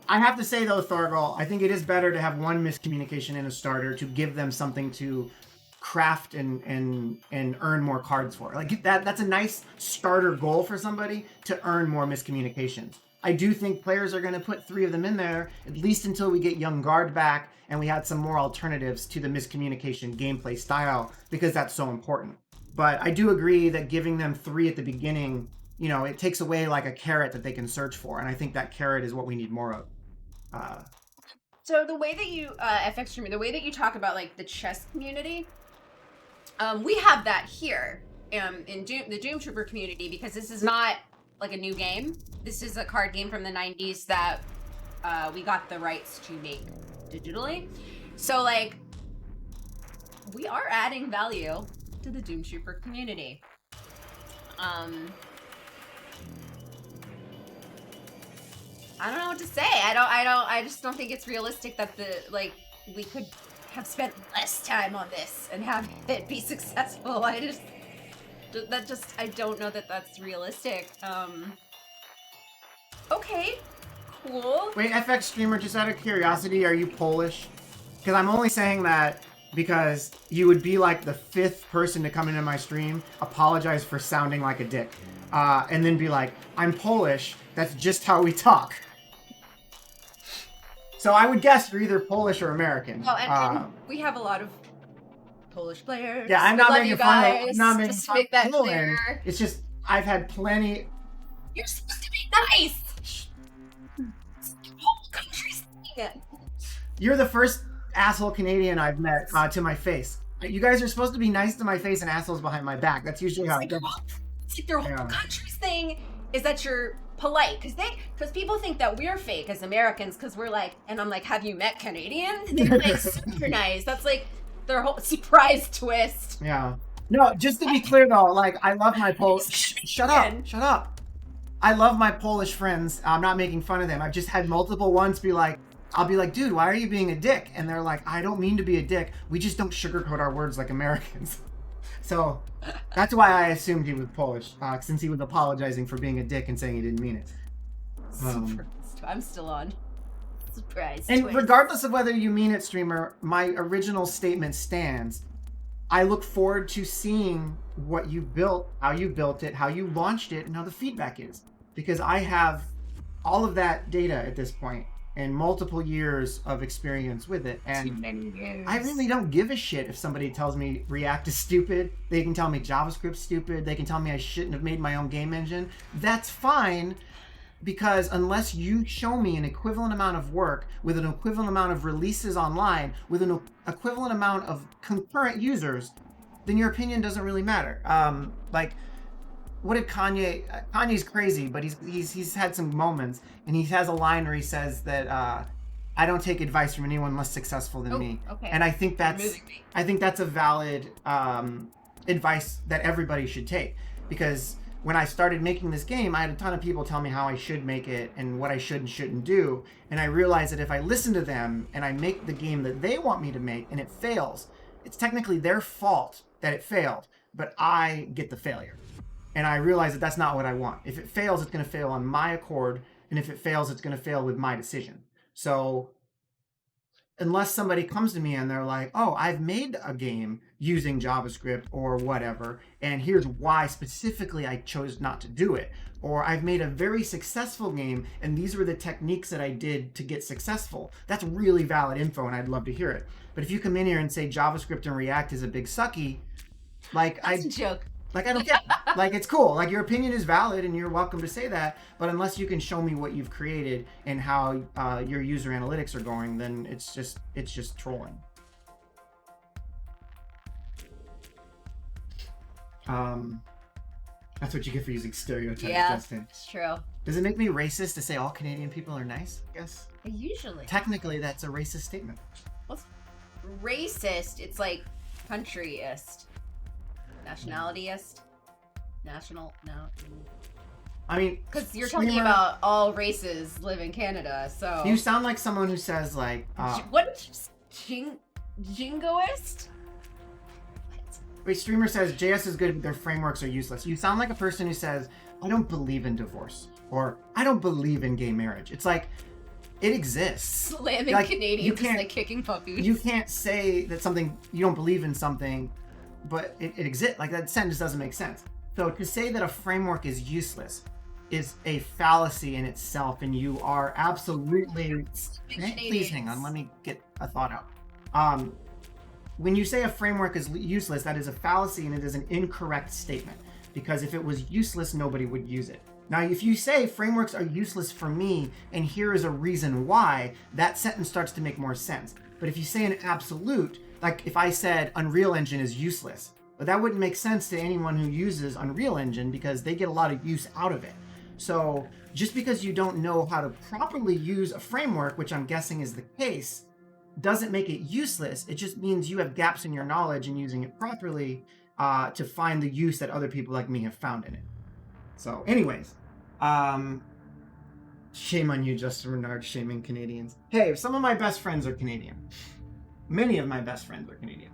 S3: have to say though, Thorgal, I think it is better to have 1 miscommunication in a starter to give them something to craft and earn more cards for. Like that's a nice starter goal for somebody to earn more miscommunications. I do think players are going to put 3 of them in there, at least until we get Young Guard back and we had some more alternatives to the miscommunication gameplay style, because that's so important. But I do agree that giving them 3 at the beginning, you know, it takes away like a carrot that they can search for. And I think that carrot is what we need more of.
S4: So the way that you, FX Streamer, the way that you talk about like the chess community, we have that here in the Doomtrooper community, because this is not like a new game. This is a card game from the 90s that we got the rights to make digitally. So like, we are adding value to the Doomtrooper community. I don't know what to say. I just don't think it's realistic that we could have spent less time on this and have it be successful. I don't know that that's realistic. Okay, cool.
S3: Wait, FX Streamer, just out of curiosity, are you Polish? Because I'm only saying that because you would be like the 5th person to come into my stream, apologize for sounding like a dick, and then be like, I'm Polish, that's just how we talk. So I would guess you're either Polish or American.
S4: Oh, and we have a lot of Polish players.
S3: Yeah, I'm not making fun of. I'm not making
S4: just
S3: fun
S4: make that
S3: of Poland.
S4: clear.
S3: It's just I've had plenty.
S4: You're supposed to be nice. The whole country's saying it.
S3: You're the first asshole Canadian I've met to my face. You guys are supposed to be nice to my face and assholes behind my back. That's usually how it goes.
S4: It's like their whole country's thing is that you're polite, because people think that we're fake as Americans, because we're like, and I'm like, have you met Canadians? They're like super nice. That's like their whole surprise twist.
S3: Yeah. No, just to be clear though, like I love my Polish. Shut up. I love my Polish friends. I'm not making fun of them. I've just had multiple ones be like, I'll be like, dude, why are you being a dick? And they're like, I don't mean to be a dick. We just don't sugarcoat our words like Americans. So that's why I assumed he was Polish, since he was apologizing for being a dick and saying he didn't mean it.
S4: I'm still on. Surprise.
S3: And
S4: twist.
S3: regardless of whether you mean it, streamer, my original statement stands. I look forward to seeing what you built, how you built it, how you launched it, and how the feedback is. Because I have all of that data at this point. and multiple years of experience with it.
S4: Too
S3: And
S4: many years.
S3: I really don't give a shit if somebody tells me React is stupid. They can tell me JavaScript's stupid. They can tell me I shouldn't have made my own game engine. That's fine, because unless you show me an equivalent amount of work with an equivalent amount of releases online with an equivalent amount of concurrent users, then your opinion doesn't really matter. Like, what did Kanye's crazy, but he's had some moments, and he has a line where he says that I don't take advice from anyone less successful than me.
S4: Okay.
S3: And I think
S4: You're moving me.
S3: that's a valid advice that everybody should take, because when I started making this game, I had a ton of people tell me how I should make it and what I should and shouldn't do, and I realized that if I listen to them and I make the game that they want me to make and it fails, it's technically their fault that it failed, but I get the failure. And I realize that that's not what I want. If it fails, it's going to fail on my accord. And if it fails, it's going to fail with my decision. So unless somebody comes to me and they're like, oh, I've made a game using JavaScript or whatever, and here's why specifically I chose not to do it. Or I've made a very successful game, and these were the techniques that I did to get successful. That's really valid info, and I'd love to hear it. But if you come in here and say JavaScript and React is a big sucky, like
S4: That's a joke.
S3: Like, I don't get, like, it's cool. Like, your opinion is valid and you're welcome to say that. But unless you can show me what you've created and how your user analytics are going, then it's just trolling. That's what you get for using stereotypes, Justin.
S4: It's true.
S3: Does it make me racist to say all Canadian people are nice? I guess.
S4: Usually.
S3: Technically, that's a racist statement.
S4: What's racist? It's like countryist. Nationalityist? National? No.
S3: I mean,
S4: Because you're talking about all races live in Canada, so...
S3: You sound like someone who says, like...
S4: what? Jingoist?
S3: Wait, Streamer says, JS is good, but their frameworks are useless. You sound like a person who says, I don't believe in divorce. Or, I don't believe in gay marriage. It's like, it exists.
S4: Slamming
S3: Like,
S4: Canadians and like kicking puppies.
S3: You can't say that something, you don't believe in something, but it exists. Like, that sentence doesn't make sense. So to say that a framework is useless is a fallacy in itself, and you are absolutely... Please hang on, let me get a thought out. When you say a framework is useless, that is a fallacy and it is an incorrect statement. Because if it was useless, nobody would use it. Now, if you say frameworks are useless for me, and here is a reason why, that sentence starts to make more sense. But if you say an absolute, like if I said Unreal Engine is useless, but that wouldn't make sense to anyone who uses Unreal Engine because they get a lot of use out of it. So just because you don't know how to properly use a framework, which I'm guessing is the case, doesn't make it useless. It just means you have gaps in your knowledge in using it properly to find the use that other people like me have found in it. So anyways, shame on you, Justin Renard, shaming Canadians. Hey, some of my best friends are Canadian. Many of my best friends are Canadian.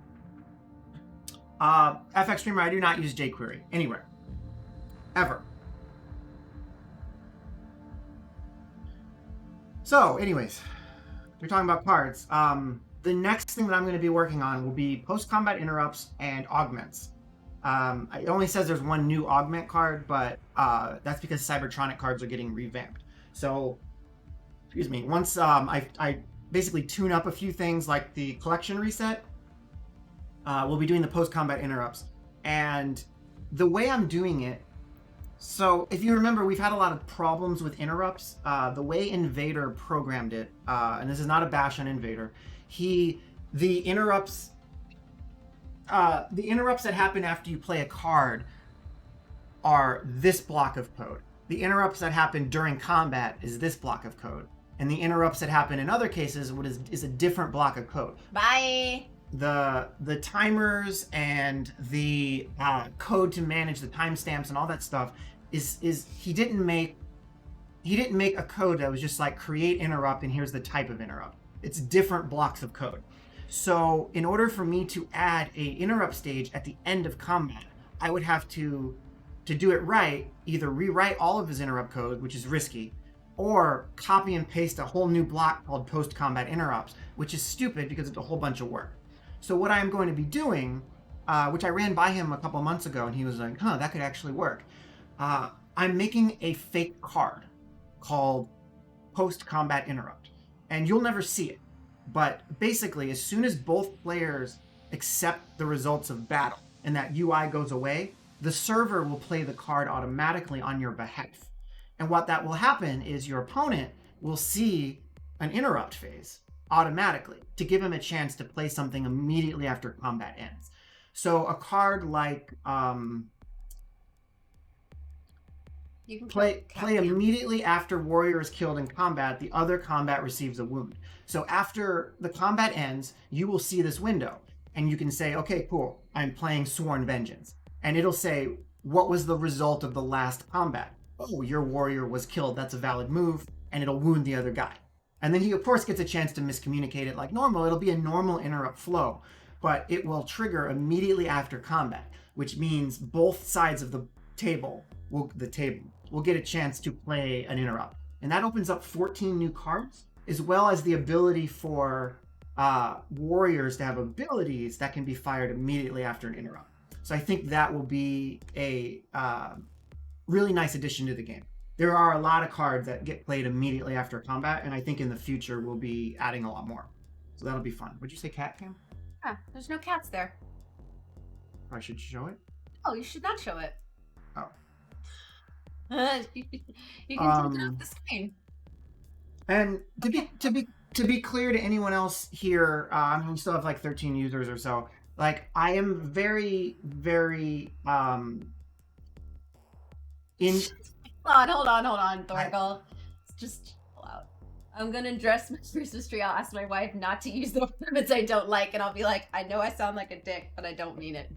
S3: FX Streamer, I do not use jQuery anywhere. Ever. So, anyways, we're talking about cards. The next thing that I'm going to be working on will be post-combat interrupts and augments. It only says there's one new augment card, but that's because Cybertronic cards are getting revamped. So, excuse me, once I basically tune up a few things like the collection reset, we'll be doing the post-combat interrupts. And the way I'm doing it, so if you remember, we've had a lot of problems with interrupts. The way Invader programmed it, and this is not a bash on Invader, the interrupts that happen after you play a card are this block of code. The interrupts that happen during combat is this block of code. And the interrupts that happen in other cases is a different block of code.
S4: Bye.
S3: The timers and the code to manage the timestamps and all that stuff is he didn't make a code that was just like create interrupt and here's the type of interrupt. It's different blocks of code. So in order for me to add a interrupt stage at the end of combat, I would have to do it right, either rewrite all of his interrupt code, which is risky, or copy and paste a whole new block called post-combat interrupts, which is stupid because it's a whole bunch of work. So what I am going to be doing, which I ran by him a couple months ago, and he was like, that could actually work. I'm making a fake card called post-combat interrupt. and you'll never see it. But basically, as soon as both players accept the results of battle and that UI goes away, the server will play the card automatically on your behalf. And what that will happen is your opponent will see an interrupt phase automatically to give him a chance to play something immediately after combat ends. So a card like
S4: You can
S3: play
S4: kill Cat Cam.
S3: immediately after warrior is killed in combat, the other combat receives a wound. So after the combat ends, you will see this window and you can say, okay, cool, I'm playing Sworn Vengeance. And it'll say, what was the result of the last combat? Oh, your warrior was killed. That's a valid move. And it'll wound the other guy. And then he, of course, gets a chance to miscommunicate it like normal. It'll be a normal interrupt flow, but it will trigger immediately after combat, which means both sides of the table will get a chance to play an interrupt. And that opens up 14 new cards, as well as the ability for warriors to have abilities that can be fired immediately after an interrupt. So I think that will be a really nice addition to the game. There are a lot of cards that get played immediately after combat, and I think in the future we'll be adding a lot more. So that'll be fun. Would you say cat cam?
S4: Yeah, there's no cats there.
S3: I should show it.
S4: Oh, you should not show it.
S3: Oh.
S4: You can take it off the screen.
S3: And to be clear to anyone else here, we still have like 13 users or so. Like, I am very, very
S4: Hold on, Thorgal. Just chill out. I'm gonna dress my Christmas tree. I'll ask my wife not to use the ornaments I don't like, and I'll be like, I know I sound like a dick, but I don't mean it.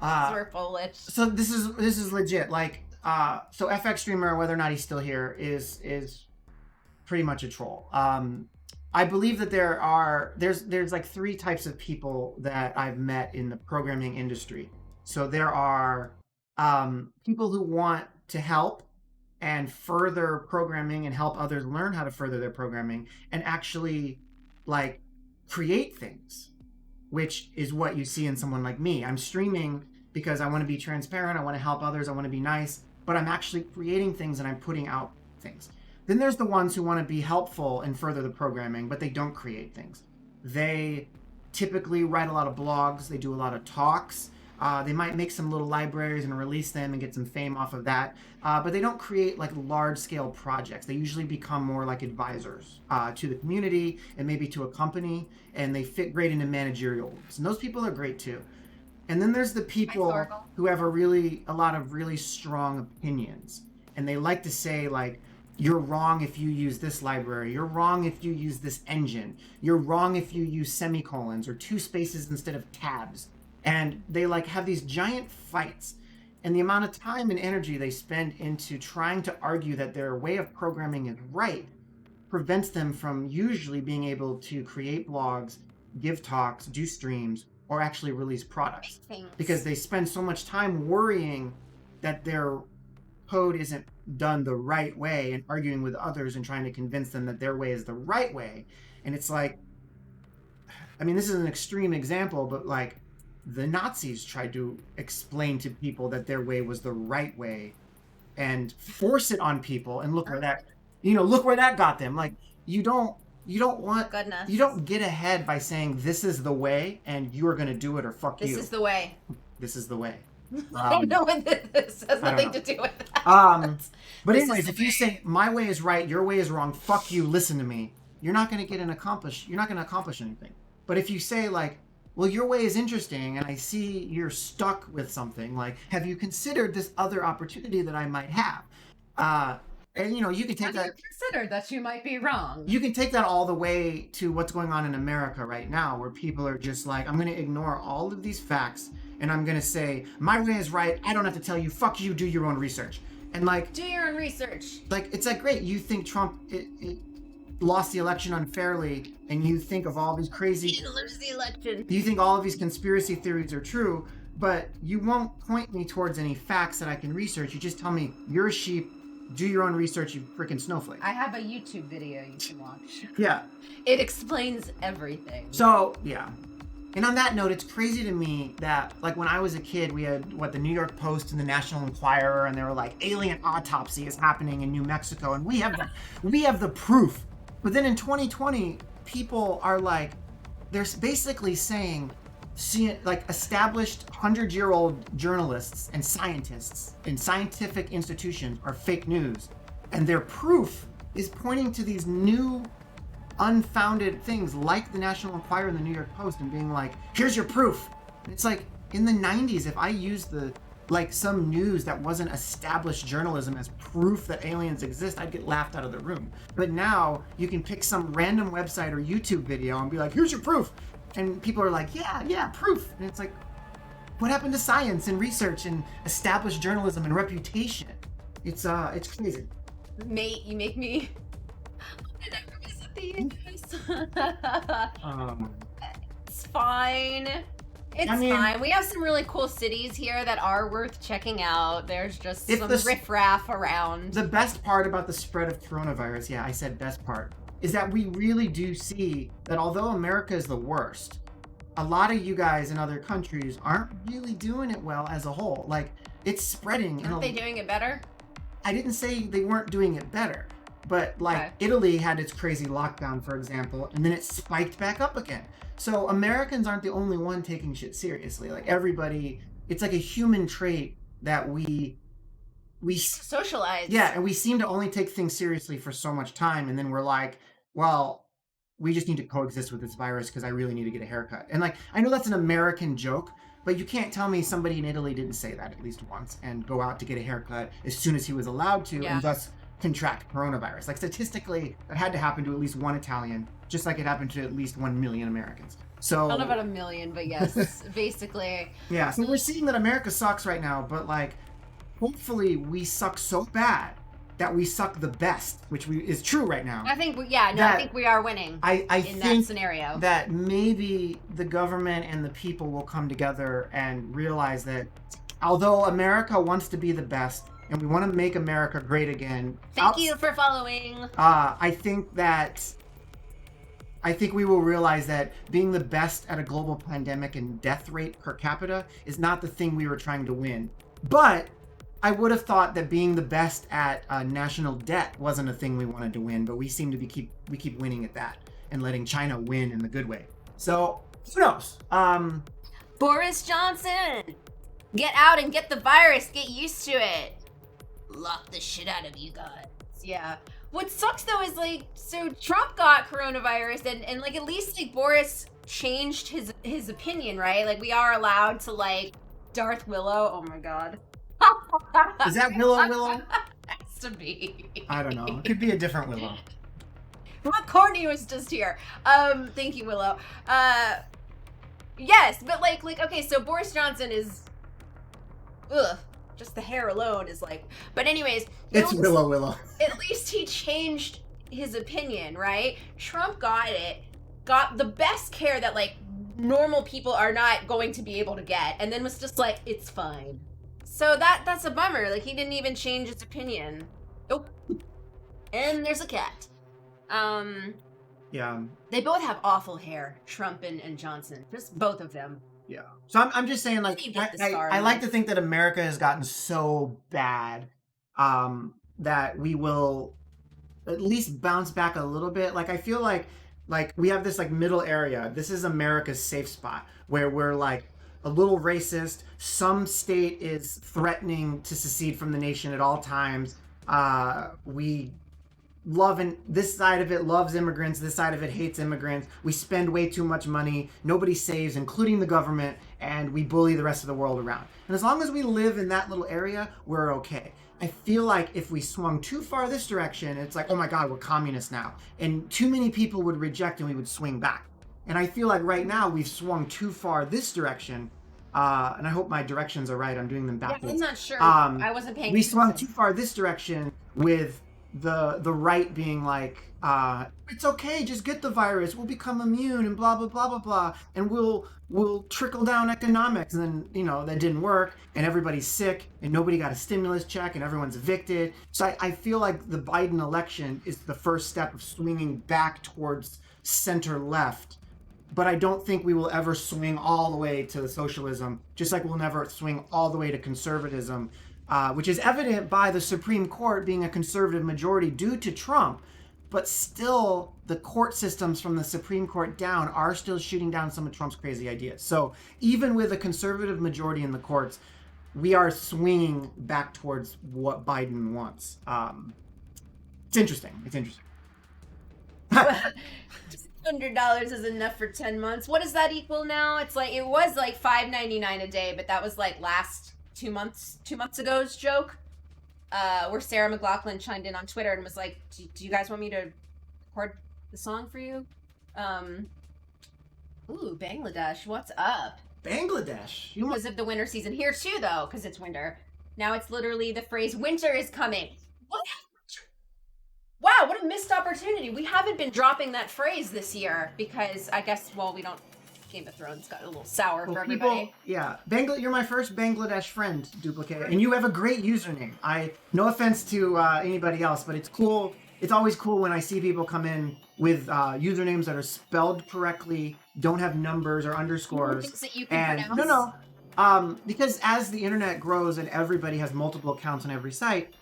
S4: We're Polish.
S3: So this is legit. Like, so FX Streamer, whether or not he's still here, is pretty much a troll. I believe that there's like 3 types of people that I've met in the programming industry. So there are people who want to help and further programming and help others learn how to further their programming and actually like create things, which is what you see in someone like me. I'm streaming because I want to be transparent, I want to help others, I want to be nice, but I'm actually creating things and I'm putting out things. Then there's the ones who want to be helpful and further the programming, but they don't create things. They typically write a lot of blogs, they do a lot of talks, they might make some little libraries and release them and get some fame off of that, but they don't create like large-scale projects. They usually become more like advisors to the community and maybe to a company, and they fit great into managerial roles. And those people are great too. And then there's the people who have a lot of really strong opinions, and they like to say like, you're wrong if you use this library, you're wrong if you use this engine, you're wrong if you use semicolons or 2 spaces instead of tabs. And they like have these giant fights, and the amount of time and energy they spend into trying to argue that their way of programming is right prevents them from usually being able to create blogs, give talks, do streams, or actually release products. Because they spend so much time worrying that their code isn't done the right way and arguing with others and trying to convince them that their way is the right way. And it's like, I mean, this is an extreme example, but like, the Nazis tried to explain to people that their way was the right way and force it on people, and look where that got them. Like, you don't get ahead by saying this is the way and you are going to do it or fuck you.
S4: This is the way.
S3: This is the way.
S4: I don't know what this has nothing to do with that.
S3: But anyways, if you say my way is right, your way is wrong, fuck you, listen to me, you're not going to accomplish anything. But if you say like, well, your way is interesting, and I see you're stuck with something. Like, have you considered this other opportunity that I might have? And you can take that.
S4: Have you considered that you might be wrong?
S3: You can take that all the way to what's going on in America right now, where people are just like, I'm going to ignore all of these facts, and I'm going to say my way is right. I don't have to tell you. Fuck you. Do your own research. And like,
S4: do your own research. Like,
S3: it's like great. You think Trump lost the election unfairly, and you think of all these crazy...
S4: He didn't lose the election.
S3: You think all of these conspiracy theories are true, but you won't point me towards any facts that I can research. You just tell me, you're a sheep, do your own research, you freaking snowflake.
S4: I have a YouTube video you can watch.
S3: Yeah.
S4: It explains everything.
S3: So, yeah. And on that note, it's crazy to me that, like, when I was a kid, we had, the New York Post and the National Enquirer, and they were like, alien autopsy is happening in New Mexico, and we have the proof. But then in 2020, people are like, they're basically saying, like, established 100-year-old journalists and scientists in scientific institutions are fake news. And their proof is pointing to these new unfounded things like the National Enquirer and the New York Post and being like, here's your proof. And it's like, in the 90s, if I used some news that wasn't established journalism as proof that aliens exist, I'd get laughed out of the room. But now you can pick some random website or YouTube video and be like, here's your proof. And people are like, yeah, proof. And it's like, what happened to science and research and established journalism and reputation? It's crazy.
S4: Mate, you make me... It's fine. It's fine. We have some really cool cities here that are worth checking out. There's just some riffraff around.
S3: The best part about the spread of coronavirus, yeah, I said best part, is that we really do see that although America is the worst, a lot of you guys in other countries aren't really doing it well as a whole. Like, it's spreading.
S4: Aren't they doing it better?
S3: I didn't say they weren't doing it better. But, like, okay. Italy had its crazy lockdown, for example, and then it spiked back up again. So Americans aren't the only one taking shit seriously. Like, everybody, it's like a human trait that we
S4: socialize.
S3: Yeah, and we seem to only take things seriously for so much time, and then we're like, well, we just need to coexist with this virus because I really need to get a haircut. And, like, I know that's an American joke, but you can't tell me somebody in Italy didn't say that at least once and go out to get a haircut as soon as he was allowed to, and thus contract coronavirus. Like, statistically, that had to happen to at least one Italian, just like it happened to at least 1 million Americans. So,
S4: not about 1 million, but yes, basically.
S3: Yeah, so we're seeing that America sucks right now, but, like, hopefully we suck so bad that we suck the best, which is true right now.
S4: I think, I think we are winning
S3: I
S4: in
S3: think
S4: that scenario.
S3: That maybe the government and the people will come together and realize that although America wants to be the best, and we want to make America great again.
S4: Thank you for following.
S3: I think we will realize that being the best at a global pandemic and death rate per capita is not the thing we were trying to win. But I would have thought that being the best at national debt wasn't a thing we wanted to win, but we seem to keep winning at that and letting China win in the good way. So who knows?
S4: Boris Johnson, get out and get the virus. Get used to it. Lock the shit out of you guys. Yeah. What sucks though is, like, so Trump got coronavirus and like, at least, like, Boris changed his opinion, right? Like, we are allowed to, like, Darth Willow. Oh my god.
S3: Is that Willow?
S4: Has to be.
S3: I don't know. It could be a different Willow.
S4: What Courtney was just here. Thank you, Willow. Yes, but like, okay, so Boris Johnson is, just the hair alone is like, but anyways.
S3: It's Willow.
S4: At least he changed his opinion, right? Trump got the best care that, like, normal people are not going to be able to get, and then was just like, it's fine. So that's a bummer. Like, he didn't even change his opinion. Oh, and there's a cat.
S3: Yeah.
S4: They both have awful hair, Trump and Johnson. Just both of them.
S3: Yeah. So I'm just saying, like, I like to think that America has gotten so bad that we will at least bounce back a little bit. Like, I feel like we have this, like, middle area. This is America's safe spot where we're, like, a little racist. Some state is threatening to secede from the nation at all times. We love, and this side of it loves immigrants, this side of it hates immigrants. We spend way too much money. Nobody saves, including the government, and we bully the rest of the world around. And as long as we live in that little area, we're okay. I feel like if we swung too far this direction, it's like, oh my God, we're communists now. And too many people would reject and we would swing back. And I feel like right now we've swung too far this direction. And I hope my directions are right. I'm doing them backwards.
S4: Yeah, I'm not sure. I wasn't paying attention.
S3: We swung too far this direction with the right being like, it's okay, just get the virus, we'll become immune and blah blah blah blah blah, and we'll trickle down economics. And then, you know, that didn't work, and everybody's sick, and nobody got a stimulus check, and everyone's evicted. So I feel like the Biden election is the first step of swinging back towards center left, but I don't think we will ever swing all the way to socialism, just like we'll never swing all the way to conservatism, which is evident by the Supreme Court being a conservative majority due to Trump. But still, the court systems from the Supreme Court down are still shooting down some of Trump's crazy ideas. So even with a conservative majority in the courts, we are swinging back towards what Biden wants. It's interesting. It's interesting.
S4: $100 is enough for 10 months. What does that equal now? It's like, it was like $5.99 a day, but that was like last 2 months ago's joke. Where Sarah McLachlan chimed in on Twitter and was like, do you guys want me to record the song for you? Ooh, Bangladesh, what's up?
S3: Bangladesh.
S4: Because of the winter season. Here too, though, because it's winter. Now it's literally the phrase, winter is coming. What? Wow, what a missed opportunity. We haven't been dropping that phrase this year because I guess, well, we don't... Game of Thrones got a little sour for everybody.
S3: Yeah, you're my first Bangladesh friend, Duplicate, and you have a great username. No offense to anybody else, but it's cool. It's always cool when I see people come in with usernames that are spelled correctly, don't have numbers or underscores.
S4: Things that you can pronounce?
S3: No. Because as the internet grows and everybody has multiple accounts on every site,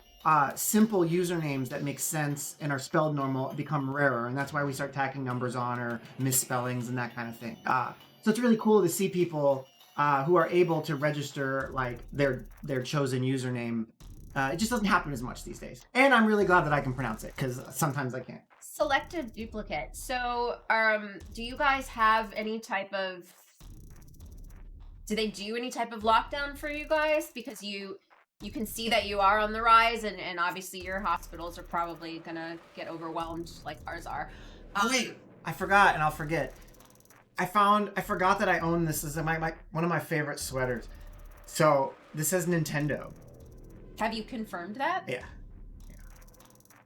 S3: simple usernames that make sense and are spelled normal become rarer, and that's why we start tacking numbers on or misspellings and that kind of thing. So it's really cool to see people who are able to register like their chosen username. It just doesn't happen as much these days, and I'm really glad that I can pronounce it because sometimes I can't.
S4: Selective duplicate. So, do you guys have any type of? Do they do any type of lockdown for you guys? Because you can see that you are on the rise, and obviously your hospitals are probably gonna get overwhelmed like ours are.
S3: Oh wait, I forgot, and I'll forget. I forgot that I own this. This is one of my favorite sweaters. So this says Nintendo.
S4: Have you confirmed that?
S3: Yeah.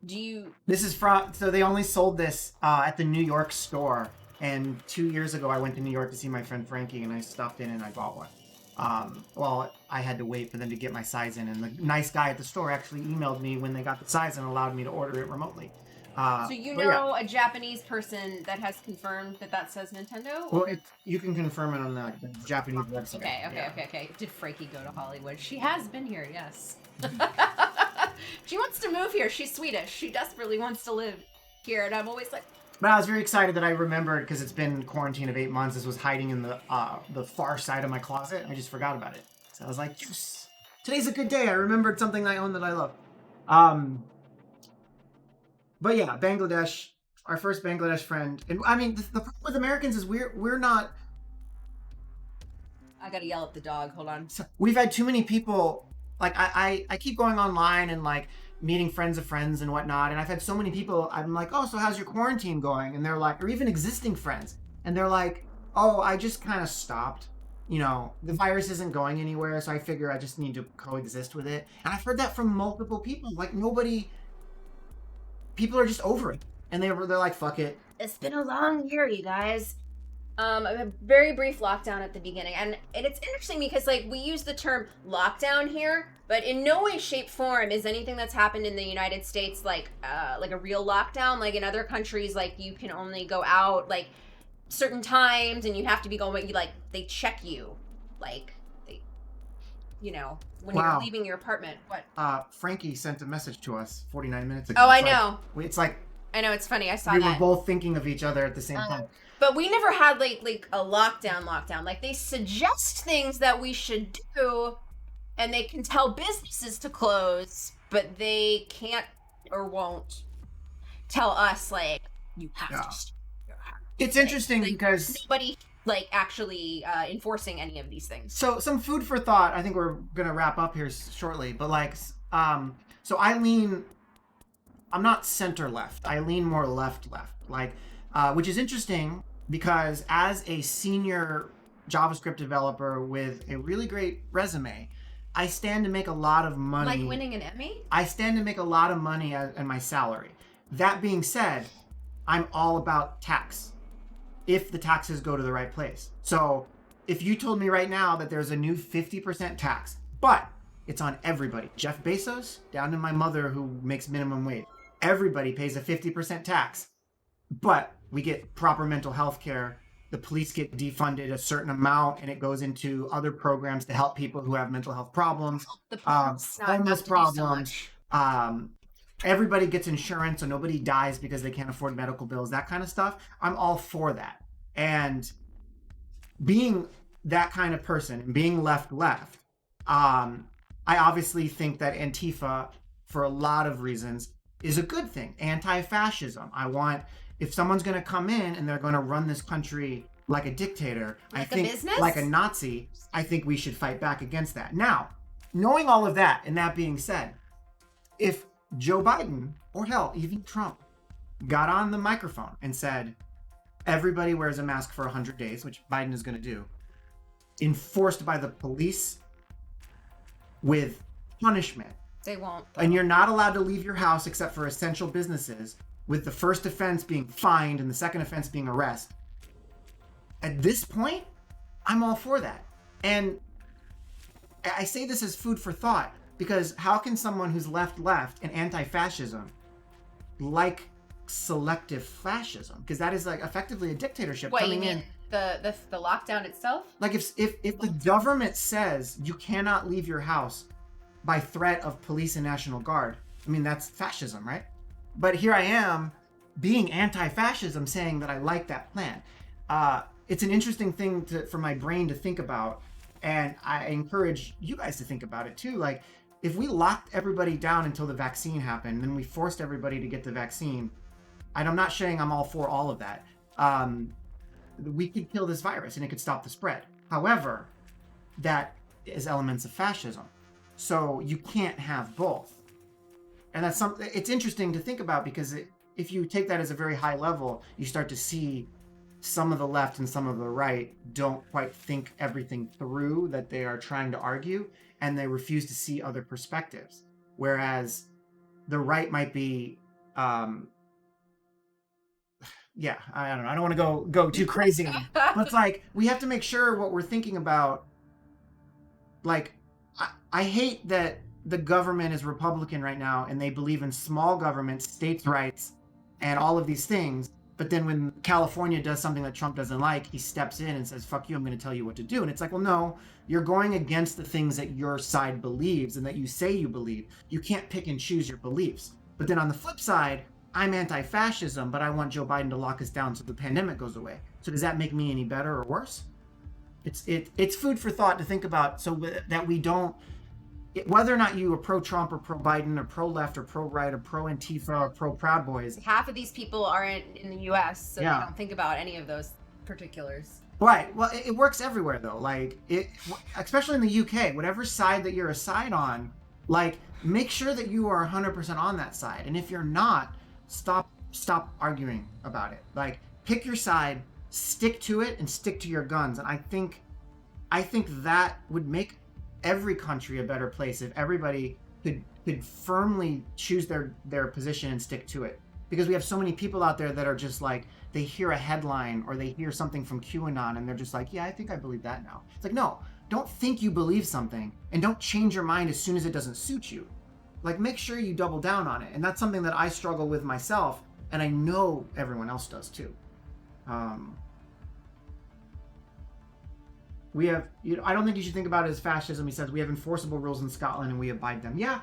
S4: Do you?
S3: This is so they only sold this at the New York store, and 2 years ago I went to New York to see my friend Frankie, and I stopped in and I bought one. Well, I had to wait for them to get my size in, and the nice guy at the store actually emailed me when they got the size and allowed me to order it remotely.
S4: So you know a Japanese person that has confirmed that says Nintendo?
S3: Well, you can confirm it on the Japanese website.
S4: Okay. Did Frankie go to Hollywood? She has been here, yes. She wants to move here. She's Swedish. She desperately wants to live here, and I'm always like...
S3: But I was very excited that I remembered, because it's been quarantine of 8 months. This was hiding in the far side of my closet. I just forgot about it. So I was like, yes, today's a good day. I remembered something I own that I love. But yeah, Bangladesh, our first Bangladesh friend. And I mean, the problem with Americans is we're not...
S4: I gotta yell at the dog. Hold on.
S3: We've had too many people... Like, I keep going online and, like, meeting friends of friends and whatnot, and I've had so many people, I'm like, oh, so how's your quarantine going? And they're like, or even existing friends, and they're like, oh, I just kind of stopped. You know, the virus isn't going anywhere, so I figure I just need to coexist with it. And I've heard that from multiple people. Like, people are just over it, and they're like, fuck it.
S4: It's been a long year, you guys. A very brief lockdown at the beginning, and it's interesting because, like, we use the term lockdown here, but in no way, shape, form is anything that's happened in the United States like a real lockdown. Like in other countries, like you can only go out like certain times, and you have to be going. Like they check you, like they, you know, when you're leaving your apartment. What?
S3: Frankie sent a message to us 49 minutes ago.
S4: Oh, I know.
S3: It's like
S4: I know, it's funny. I saw
S3: we
S4: that.
S3: We were both thinking of each other at the same time.
S4: But we never had like a lockdown. Like they suggest things that we should do, and they can tell businesses to close, but they can't or won't tell us like you have to.
S3: It's interesting because
S4: nobody like actually enforcing any of these things.
S3: So some food for thought. I think we're gonna wrap up here shortly, but like, so I'm not center left. I lean more left. Like, which is interesting because as a senior JavaScript developer with a really great resume, I stand to make a lot of money.
S4: Like winning an Emmy?
S3: I stand to make a lot of money in my salary. That being said, I'm all about tax, if the taxes go to the right place. So if you told me right now that there's a new 50% tax, but it's on everybody, Jeff Bezos, down to my mother who makes minimum wage, everybody pays a 50% tax, but we get proper mental health care. the police get defunded a certain amount and it goes into other programs to help people who have mental health problems,
S4: The police not have
S3: homeless
S4: to do so
S3: problems.
S4: much.
S3: Everybody gets insurance so nobody dies because they can't afford medical bills, that kind of stuff. I'm all for that. And being that kind of person and being left, I obviously think that Antifa, for a lot of reasons, is a good thing. Anti-fascism. If someone's going to come in and they're going to run this country like a dictator,
S4: Like
S3: I
S4: a
S3: think
S4: business?
S3: like a Nazi, I think we should fight back against that. Now, knowing all of that and that being said, if Joe Biden, or hell, even Trump, got on the microphone and said, everybody wears a mask for 100 days, which Biden is going to do, enforced by the police with punishment,
S4: They won't.
S3: and you're not allowed to leave your house except for essential businesses, with the first offense being fined and the second offense being arrest. At this point, I'm all for that. And I say this as food for thought, because how can someone who's left and anti-fascism like selective fascism? Because that is like effectively a dictatorship
S4: What, you
S3: coming
S4: mean
S3: in.
S4: the lockdown itself?
S3: Like if the government says you cannot leave your house by threat of police and National Guard, I mean, that's fascism, right? But here I am being anti-fascism, saying that I like that plan. It's an interesting thing for my brain to think about, and I encourage you guys to think about it too. Like, if we locked everybody down until the vaccine happened, then we forced everybody to get the vaccine, and I'm not saying I'm all for all of that, we could kill this virus and it could stop the spread. However, that is elements of fascism. So you can't have both. And that's something, it's interesting to think about, because if you take that as a very high level, you start to see some of the left and some of the right don't quite think everything through that they are trying to argue, and they refuse to see other perspectives. Whereas the right might be, yeah, I don't know. I don't want to go too crazy. But it's like, we have to make sure what we're thinking about. Like, I hate that the government is Republican right now and they believe in small government, states' rights, and all of these things. But then when California does something that Trump doesn't like, he steps in and says, fuck you, I'm going to tell you what to do. And it's like, well, no, you're going against the things that your side believes and that you say you believe. You can't pick and choose your beliefs. But then on the flip side, I'm anti-fascism, but I want Joe Biden to lock us down so the pandemic goes away. So does that make me any better or worse? It's food for thought to think about, so that we don't, whether or not you are pro-Trump or pro-Biden or pro-left or pro-right or pro-Antifa or pro-Proud Boys.
S4: Half of these people aren't in the U.S., so
S3: Yeah.
S4: they don't think about any of those particulars.
S3: Right. Well, it works everywhere though. Like especially in the UK, whatever side that you're a side on, like make sure that you are 100% on that side. And if you're not, stop arguing about it. Like pick your side, stick to it, and stick to your guns. And I think that would make every country a better place if everybody could firmly choose their position and stick to it. Because we have so many people out there that are just like, they hear a headline or they hear something from QAnon and they're just like, yeah, I think I believe that now. It's like, no, don't think you believe something and don't change your mind as soon as it doesn't suit you. Like, make sure you double down on it. And that's something that I struggle with myself, and I know everyone else does too. We have, I don't think you should think about it as fascism. He says we have enforceable rules in Scotland and we abide them. Yeah,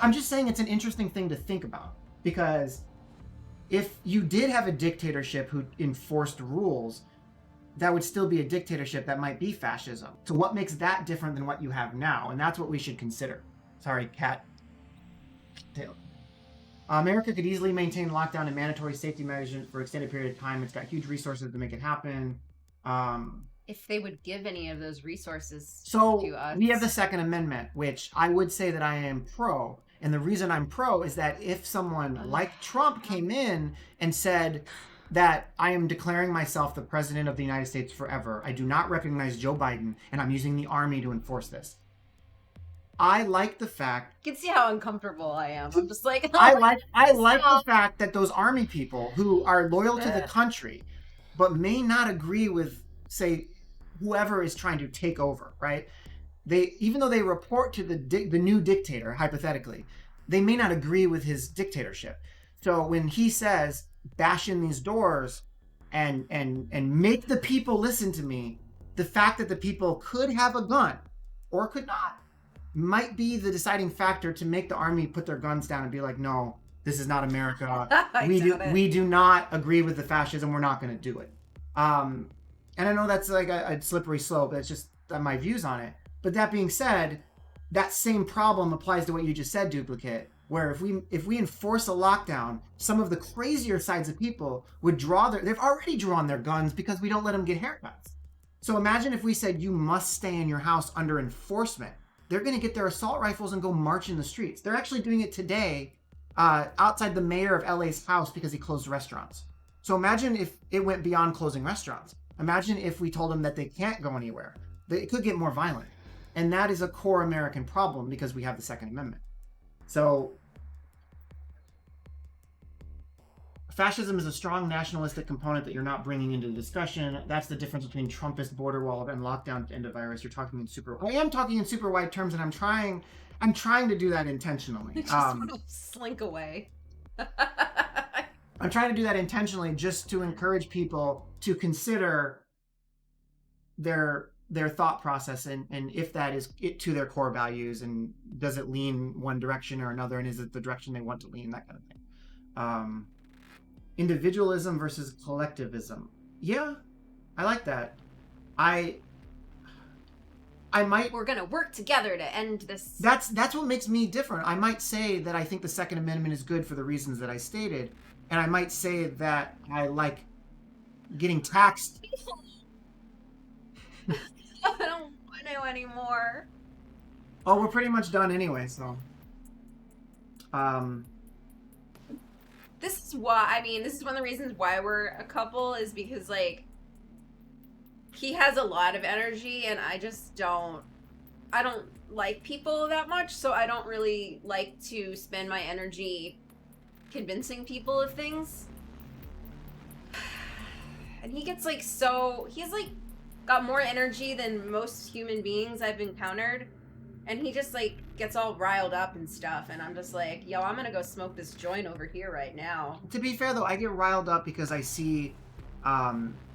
S3: I'm just saying it's an interesting thing to think about, because if you did have a dictatorship who enforced rules, that would still be a dictatorship that might be fascism. So what makes that different than what you have now? And that's what we should consider. Sorry, cat. Tail. America could easily maintain lockdown and mandatory safety measures for an extended period of time. It's got huge resources to make it happen.
S4: If they would give any of those resources
S3: So
S4: to us.
S3: we have the Second Amendment, which I would say that I am pro. And the reason I'm pro is that if someone like Trump came in and said that I am declaring myself the president of the United States forever, I do not recognize Joe Biden, and I'm using the army to enforce this. I like the fact.
S4: You can see how uncomfortable I am. I'm just like,
S3: I like the fact that those army people who are loyal to the country, but may not agree with, say, whoever is trying to take over, right? They, even though they report to the new dictator, hypothetically, they may not agree with his dictatorship. So when he says, bash in these doors, and make the people listen to me, the fact that the people could have a gun or could not might be the deciding factor to make the army put their guns down and be like, no, this is not America. We do not agree with the fascism. We're not going to do it. And I know that's like a slippery slope. That's just my views on it. But that being said, that same problem applies to what you just said, Duplicate, where if we enforce a lockdown, some of the crazier sides of people would they've already drawn their guns because we don't let them get haircuts. So imagine if we said you must stay in your house under enforcement. They're going to get their assault rifles and go march in the streets. They're actually doing it today outside the mayor of LA's house because he closed restaurants. So imagine if it went beyond closing restaurants. Imagine if we told them that they can't go anywhere. It could get more violent. And that is a core American problem because we have the Second Amendment. So fascism is a strong nationalistic component that you're not bringing into the discussion. That's the difference between Trumpist border wall and lockdown to end a virus. You're talking in I am talking in super wide terms, and I'm trying to do that intentionally.
S4: Just want to slink away.
S3: I'm trying to do that intentionally just to encourage people to consider their thought process and if that is it to their core values, and does it lean one direction or another, and is it the direction they want to lean, that kind of thing. Individualism versus collectivism. Yeah, I like that. I might.
S4: We're gonna work together to end this.
S3: That's what makes me different. I might say that I think the Second Amendment is good for the reasons that I stated, and I might say that I like getting taxed.
S4: I don't want to anymore.
S3: Oh, we're pretty much done anyway, so.
S4: This is why, this is one of the reasons why we're a couple, is because, like, he has a lot of energy, and I don't like people that much, so I don't really like to spend my energy convincing people of things. And he gets, like, he's, like, got more energy than most human beings I've encountered. And he just, like, gets all riled up and stuff. And I'm just like, yo, I'm gonna go smoke this joint over here right now.
S3: To be fair, though, I get riled up because I see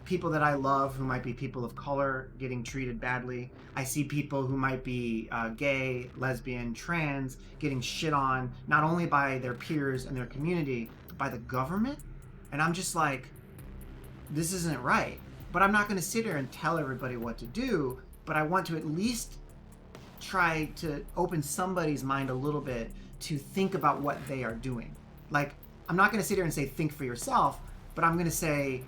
S3: people that I love who might be people of color getting treated badly. I see people who might be gay, lesbian, trans getting shit on, not only by their peers and their community, but by the government. And I'm just like, this isn't right. But I'm not going to sit here and tell everybody what to do, but I want to at least try to open somebody's mind a little bit to think about what they are doing. Like, I'm not going to sit here and say, think for yourself, but I'm going to say,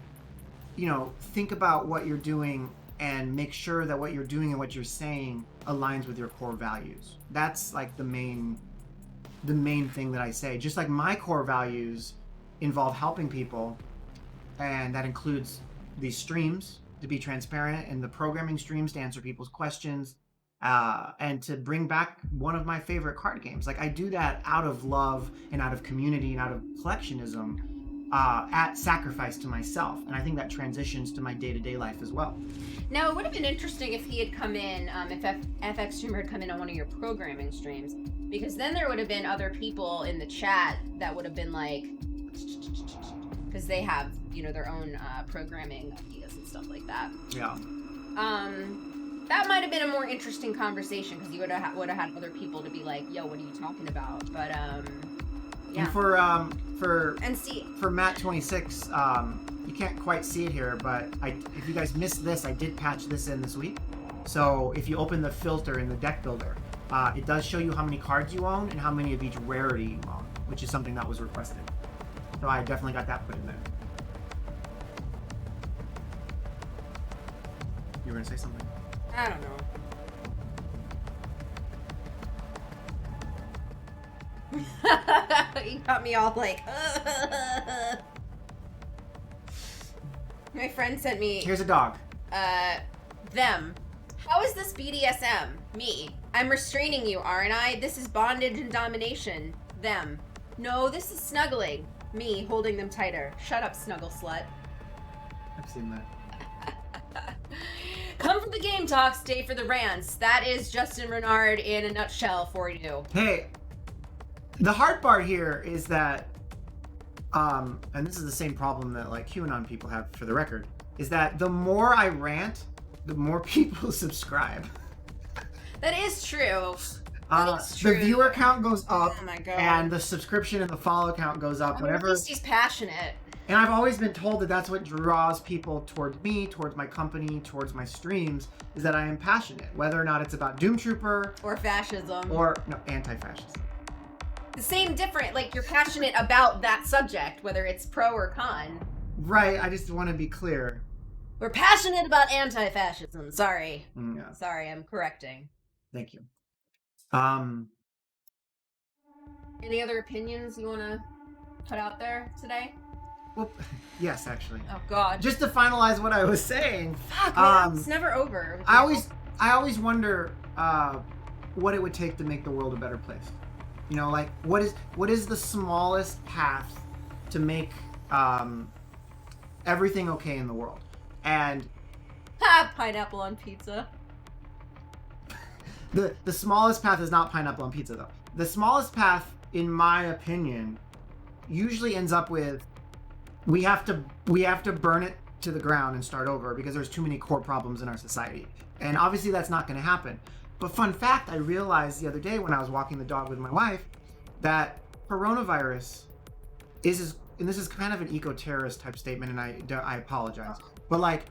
S3: think about what you're doing and make sure that what you're doing and what you're saying aligns with your core values. That's like the main thing that I say. Just like my core values involve helping people, and that includes these streams to be transparent, and the programming streams to answer people's questions, and to bring back one of my favorite card games. Like, I do that out of love and out of community and out of collectionism, at sacrifice to myself. And I think that transitions to my day-to-day life as well.
S4: Now, it would have been interesting if he had come in, if FX Streamer had come in on one of your programming streams, because then there would have been other people in the chat that would have been like, because they have, their own programming ideas and stuff like that.
S3: Yeah.
S4: That might have been a more interesting conversation, because you would have had other people to be like, yo, what are you talking about? But yeah.
S3: And for Matt 26, you can't quite see it here, but if you guys missed this, I did patch this in this week. So if you open the filter in the deck builder, it does show you how many cards you own and how many of each rarity you own, which is something that was requested. So I definitely got that put in there. You were gonna say something?
S4: I don't know. You got me all like, My friend sent me,
S3: Here's a dog.
S4: them. How is this BDSM? Me. I'm restraining you, aren't I? This is bondage and domination. Them. No, this is snuggling. Me, holding them tighter. Shut up, snuggle slut.
S3: I've seen that.
S4: Come for the game talk, stay for the rants. That is Justin Renard in a nutshell for you.
S3: Hey, the hard part here is that and this is the same problem that like QAnon people have, for the record, is that the more I rant, the more people subscribe.
S4: That is true. That is true.
S3: The viewer count goes up,
S4: Oh my God.
S3: and the subscription and the follow count goes up.
S4: At
S3: Whatever.
S4: least he's passionate.
S3: And I've always been told that that's what draws people towards me, towards my company, towards my streams, is that I am passionate, whether or not it's about Doomtrooper
S4: Or fascism.
S3: or anti-fascist.
S4: The same different, like you're passionate about that subject, whether it's pro or con.
S3: Right. I just want to be clear.
S4: We're passionate about anti-fascism. Sorry.
S3: Yeah.
S4: Sorry, I'm correcting.
S3: Thank you.
S4: Any other opinions you want to put out there today?
S3: Well, yes, actually.
S4: Oh God.
S3: Just to finalize what I was saying.
S4: Fuck, man, it's never over.
S3: I always wonder what it would take to make the world a better place. You know, like what is the smallest path to make everything okay in the world? And
S4: pineapple on pizza.
S3: the smallest path is not pineapple on pizza, though. The smallest path, in my opinion, usually ends up with we have to burn it to the ground and start over because there's too many core problems in our society. And obviously that's not going to happen. But fun fact, I realized the other day when I was walking the dog with my wife that coronavirus is, and this is kind of an eco-terrorist type statement, and I apologize, but like,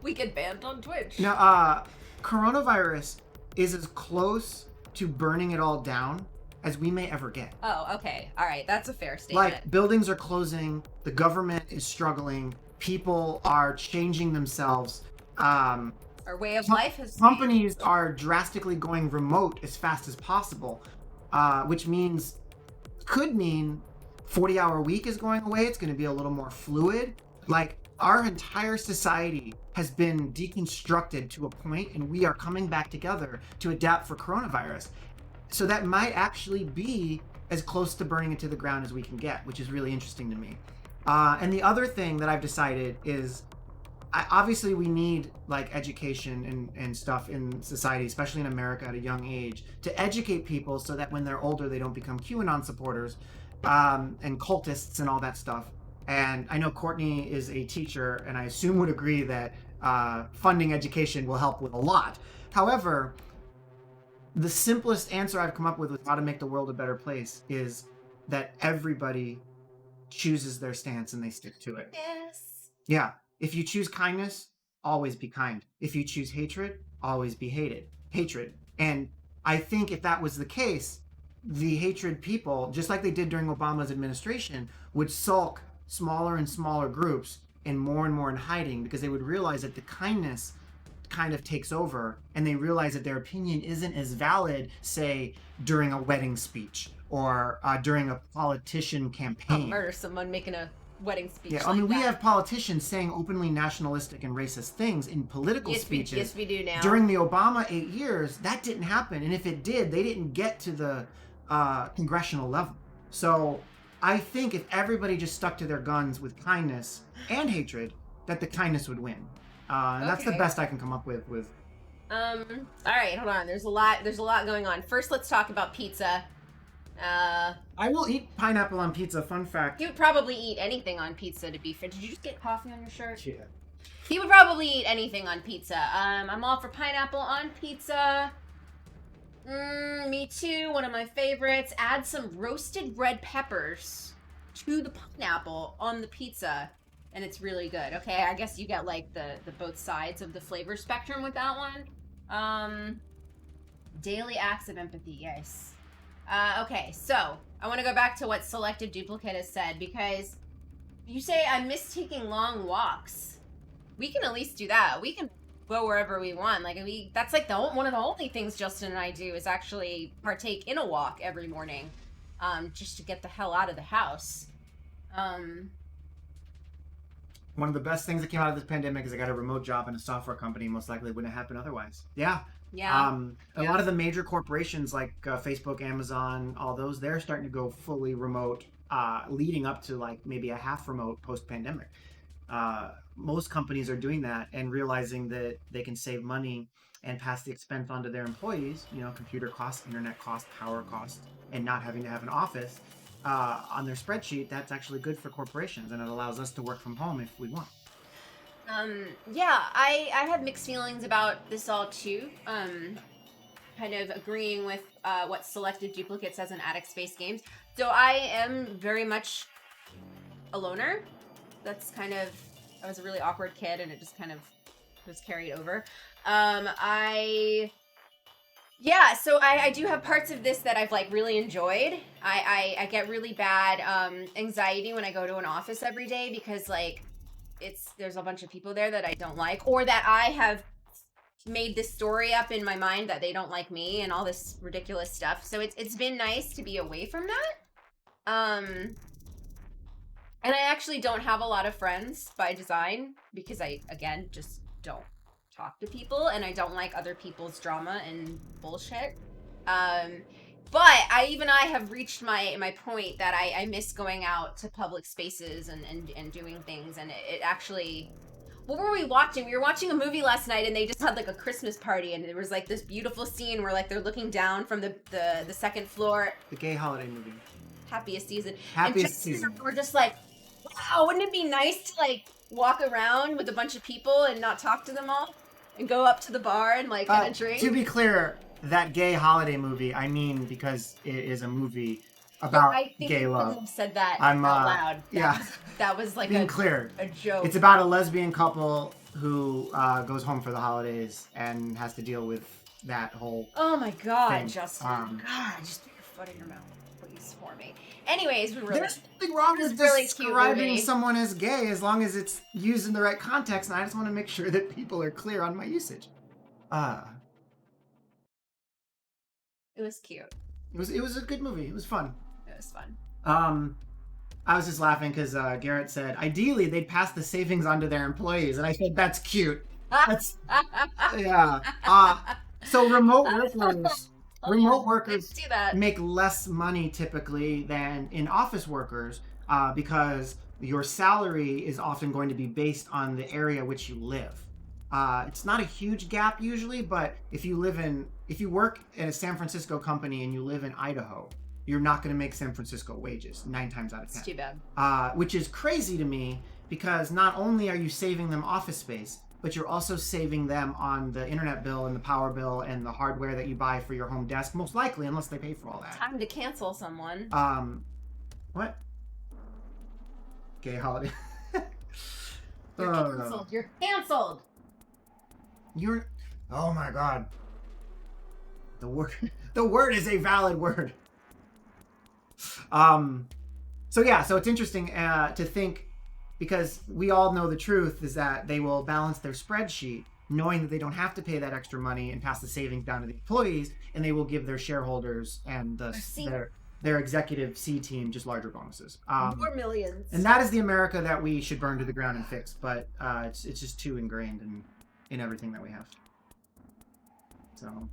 S4: we get banned on Twitch.
S3: now, coronavirus is as close to burning it all down as we may ever get.
S4: Oh, okay. All right. That's a fair statement.
S3: Like, buildings are closing, the government is struggling, people are changing themselves.
S4: Our way of life has
S3: Companies are drastically going remote as fast as possible, which could mean 40-hour week is going away. It's going to be a little more fluid. Like, our entire society has been deconstructed to a point, and we are coming back together to adapt for coronavirus. So that might actually be as close to burning it to the ground as we can get, which is really interesting to me. And the other thing that I've decided is, obviously we need like education and stuff in society, especially in America at a young age, to educate people so that when they're older, they don't become QAnon supporters and cultists and all that stuff. And I know Courtney is a teacher, and I assume would agree that funding education will help with a lot. However, the simplest answer I've come up with how to make the world a better place is that everybody chooses their stance and they stick to it.
S4: Yes.
S3: Yeah. If you choose kindness, always be kind. If you choose hatred, always be hatred. And I think if that was the case, the hatred people, just like they did during Obama's administration, would sulk smaller and smaller groups and more in hiding, because they would realize that the kindness kind of takes over, and they realize that their opinion isn't as valid, say, during a wedding speech or during a politician campaign.
S4: Murder someone making a wedding speech.
S3: Yeah,
S4: like
S3: I mean, we
S4: that.
S3: have politicians saying openly nationalistic and racist things in political speeches.
S4: Yes, we do now.
S3: During the Obama 8 years, that didn't happen. And if it did, they didn't get to the congressional level. So I think if everybody just stuck to their guns with kindness and hatred, that the kindness would win. And that's the
S4: Okay.
S3: best I can come up with.
S4: All right, hold on. There's a lot going on. First, let's talk about pizza.
S3: I will eat pineapple on pizza. Fun fact.
S4: He would probably eat anything on pizza, to be fair. Did you just get coffee on your shirt?
S3: Yeah.
S4: He would probably eat anything on pizza. I'm all for pineapple on pizza. Me too. One of my favorites. Add some roasted red peppers to the pineapple on the pizza, and it's really good. Okay, I guess you get like the both sides of the flavor spectrum with that one. Daily acts of empathy. Yes. Okay, so I want to go back to what Selective Duplicate has said, because you say I miss taking long walks. We can at least do that. We can go wherever we want. Like that's like one of the only things Justin and I do is actually partake in a walk every morning, just to get the hell out of the house.
S3: One of the best things that came out of this pandemic is I got a remote job in a software company. Most likely it wouldn't happen otherwise. Yeah.
S4: Yeah.
S3: A lot of the major corporations like Facebook, Amazon, all those, they're starting to go fully remote, leading up to like maybe a half remote post-pandemic. Most companies are doing that and realizing that they can save money and pass the expense on to their employees, computer costs, internet costs, power costs, and not having to have an office. on their spreadsheet, that's actually good for corporations, and it allows us to work from home if we want.
S4: Yeah, I have mixed feelings about this all too. Kind of agreeing with what selected duplicate says in Attic Space Games. So I am very much a loner. That's kind of, I was a really awkward kid and it just kind of was carried over. So I do have parts of this that I've like really enjoyed. I get really bad anxiety when I go to an office every day because like there's a bunch of people there that I don't like, or that I have made this story up in my mind that they don't like me and all this ridiculous stuff. So it's been nice to be away from that. And I actually don't have a lot of friends by design because I, again, just don't talk to people and I don't like other people's drama and bullshit. But I have reached my point that I miss going out to public spaces and doing things, and it actually... What were we watching? We were watching a movie last night and they just had like a Christmas party and there was like this beautiful scene where like they're looking down from the second floor.
S3: The gay holiday movie.
S4: Happiest Season.
S3: Happiest Season.
S4: We're just like, wow, wouldn't it be nice to like walk around with a bunch of people and not talk to them all? And go up to the bar and like get a drink?
S3: To be clear, that gay holiday movie, I mean because it is a movie about gay love.
S4: Have said that
S3: I'm
S4: out loud.
S3: Yeah.
S4: That was like
S3: being clear.
S4: A joke.
S3: It's about a lesbian couple who goes home for the holidays and has to deal with that whole
S4: Oh my god,
S3: thing.
S4: Justin. God, just put your foot in your mouth, please, for me. Anyways,
S3: there's nothing wrong with
S4: really
S3: describing someone as gay as long as it's used in the right context, and I just want to make sure that people are clear on my usage.
S4: It was cute.
S3: It was a good movie. It was fun.
S4: It was fun.
S3: I was just laughing because Garrett said, ideally, they'd pass the savings on to their employees. And I said, that's cute. That's, yeah. So remote workers make less money typically than in-office workers because your salary is often going to be based on the area which you live. It's not a huge gap usually, but if you work at a San Francisco company and you live in Idaho, you're not going to make San Francisco wages 9 times out of 10.
S4: It's too bad.
S3: Which is crazy to me because not only are you saving them office space, but you're also saving them on the internet bill and the power bill and the hardware that you buy for your home desk, most likely, unless they pay for all that.
S4: Time to cancel someone.
S3: What? Gay holiday.
S4: You're canceled. You're canceled.
S3: Oh my god. The word is a valid word. So it's interesting to think, because we all know the truth is that they will balance their spreadsheet knowing that they don't have to pay that extra money and pass the savings down to the employees, and they will give their shareholders and their executive C team just larger bonuses.
S4: More millions.
S3: And that is the America that we should burn to the ground and fix, but it's just too ingrained in everything that we have. So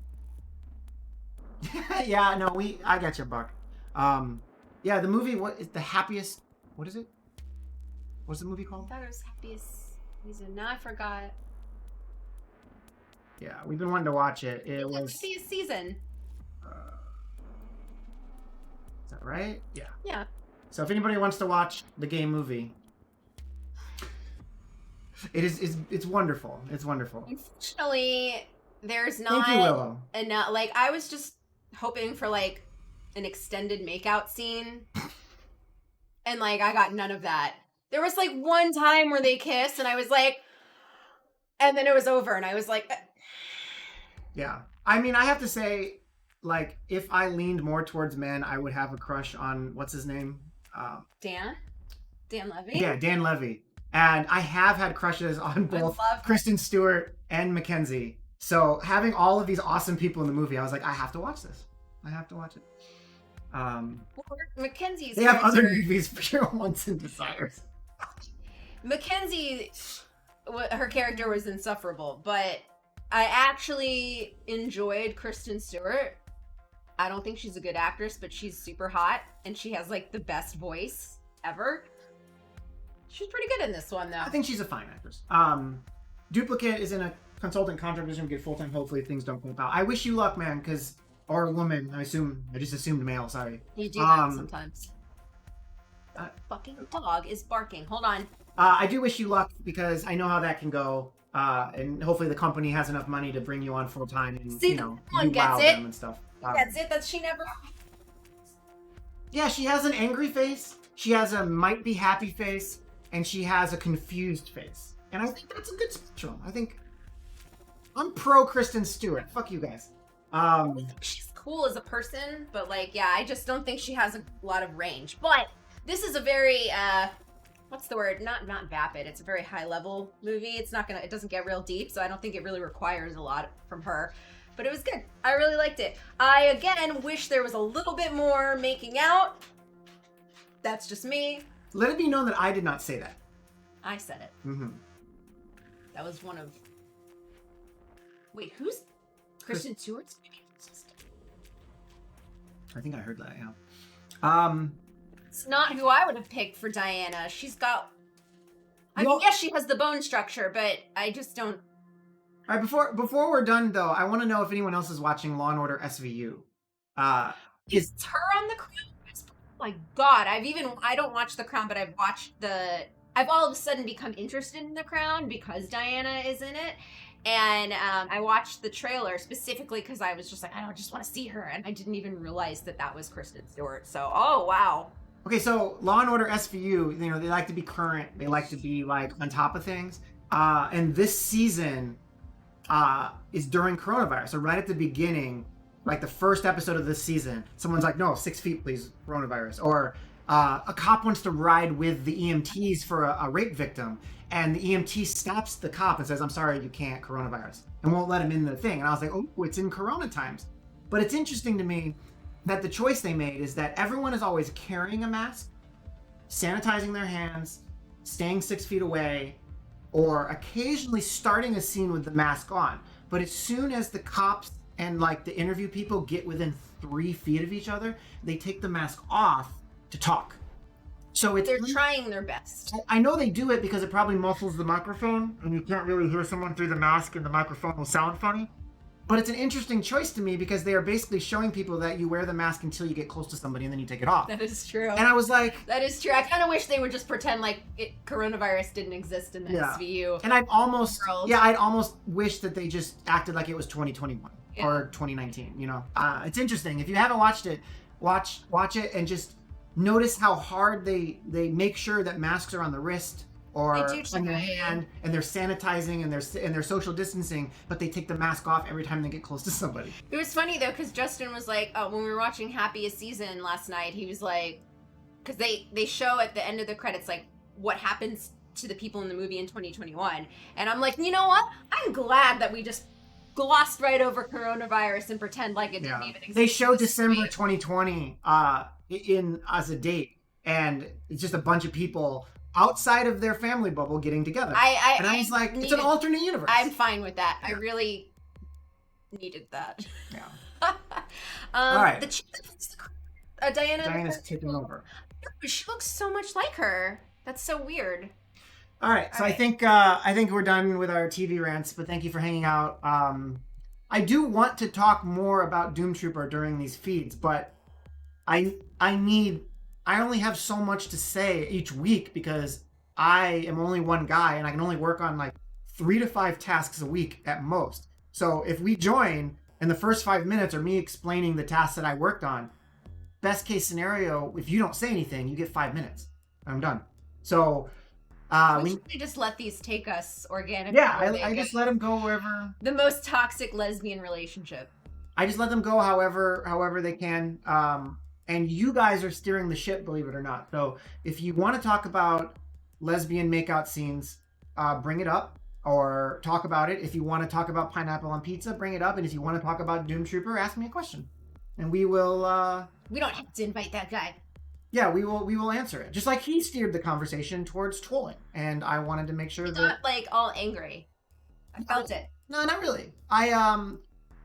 S3: yeah, no, I got you, Buck. Yeah, the movie, what is the happiest, what is it? What's the movie called?
S4: I thought it was Happiest Season. Now I forgot.
S3: Yeah, we've been wanting to watch it. It was
S4: Happiest Season.
S3: Is that right? Yeah.
S4: Yeah.
S3: So if anybody wants to watch the game movie, it's wonderful. It's wonderful.
S4: Unfortunately, there's not
S3: Thank you, Willow.
S4: enough. Like, I was just hoping for like an extended makeout scene, and like I got none of that. There was like one time where they kissed, and I was like, and then it was over, and I was like,
S3: Yeah, I mean, I have to say, like, if I leaned more towards men, I would have a crush on what's his name,
S4: Dan Levy.
S3: Yeah, Dan Levy, and I have had crushes on both Kristen Stewart and Mackenzie. So having all of these awesome people in the movie, I was like, I have to watch this. I have to watch it.
S4: Mackenzie's.
S3: They have other movies for your wants and desires.
S4: Mackenzie, her character was insufferable, but I actually enjoyed Kristen Stewart. I don't think she's a good actress, but she's super hot, and she has like the best voice ever. She's pretty good in this one, though.
S3: I think she's a fine actress. Duplicate is in a consultant contract position, get full-time. Hopefully things don't go out. I wish you luck, man, or a woman. I just assumed male, sorry.
S4: You do that sometimes. Fucking dog is barking. Hold on.
S3: I do wish you luck because I know how that can go. And hopefully the company has enough money to bring you on full time and
S4: See,
S3: you
S4: one gets
S3: wow
S4: it.
S3: them and stuff.
S4: That's it. That's she never.
S3: Yeah, she has an angry face. She has a might be happy face, and she has a confused face. And I think that's a good spectrum. I think I'm pro Kristen Stewart. Fuck you guys.
S4: She's cool as a person, but like, yeah, I just don't think she has a lot of range. But this is a very what's the word? Not vapid. It's a very high level movie. It doesn't get real deep, so I don't think it really requires a lot from her. But it was good. I really liked it. I again wish there was a little bit more making out. That's just me.
S3: Let it be known that I did not say that.
S4: I said it.
S3: Mm-hmm.
S4: That was one of. Wait, who's Kristen Stewart's?
S3: I think I heard that. Yeah.
S4: It's not who I would have picked for Diana. She's got. I mean,
S3: Well-
S4: yes, she has the bone structure, but I just don't.
S3: All right. Before we're done though, I want to know if anyone else is watching Law and Order SVU.
S4: Is her on the Crown? Oh my God, I don't watch the Crown, but I've all of a sudden become interested in the Crown because Diana is in it. And I watched the trailer specifically because I was just like, I don't just want to see her. And I didn't even realize that was Kristen Stewart. So, oh, wow.
S3: Okay, so Law and Order SVU, they like to be current. They like to be like on top of things. And this season is during coronavirus. So right at the beginning, like the first episode of this season, someone's like, no, 6 feet, please, coronavirus. Or a cop wants to ride with the EMTs for a rape victim. And the EMT stops the cop and says, I'm sorry, you can't, coronavirus. And won't let him in the thing. And I was like, oh, it's in corona times. But it's interesting to me that the choice they made is that everyone is always carrying a mask, sanitizing their hands, staying 6 feet away, or occasionally starting a scene with the mask on. But as soon as the cops and like the interview people get within 3 feet of each other, they take the mask off to talk. So they're
S4: trying their best.
S3: I know they do it because it probably muffles the microphone and you can't really hear someone through the mask and the microphone will sound funny. But it's an interesting choice to me because they are basically showing people that you wear the mask until you get close to somebody and then you take it off.
S4: That is true.
S3: And I was like...
S4: That is true. I kind of wish they would just pretend like coronavirus didn't exist in the SVU.
S3: And I'd almost
S4: world.
S3: wish that they just acted like it was 2021 or 2019, you know? It's interesting. If you haven't watched it, watch it and just notice how hard they make sure that masks are on the wrist or on their hand, and they're sanitizing and they're social distancing, but they take the mask off every time they get close to somebody.
S4: It was funny though, because Justin was like, when we were watching Happiest Season last night, he was like, because they show at the end of the credits like what happens to the people in the movie in 2021, and I'm like, you know what? I'm glad that we just glossed right over coronavirus and pretend like it didn't even exist.
S3: They show December 2020 in as a date, and it's just a bunch of people outside of their family bubble getting together. I was like, it's an alternate universe.
S4: I'm fine with that. I really needed that.
S3: Yeah. All right.
S4: The chick that plays
S3: Diana's taking over.
S4: She looks so much like her. That's so weird.
S3: All right. So I think we're done with our TV rants, but thank you for hanging out. I do want to talk more about Doomtrooper during these feeds, but I only have so much to say each week because I am only one guy and I can only work on like 3 to 5 tasks a week at most. So if we join and the first 5 minutes are me explaining the tasks that I worked on, best case scenario, if you don't say anything, you get 5 minutes. I'm done. So
S4: we just let these take us organically.
S3: Yeah, I just let them go wherever.
S4: The most toxic lesbian relationship.
S3: I just let them go however they can. And you guys are steering the ship, believe it or not. So if you want to talk about lesbian makeout scenes, bring it up or talk about it. If you want to talk about pineapple on pizza, bring it up. And if you want to talk about Doomtrooper, ask me a question. And we will...
S4: we don't have to invite that guy.
S3: Yeah, we will answer it. Just like he steered the conversation towards trolling. And I wanted to make sure that...
S4: Not like all angry. I felt it.
S3: No, not really.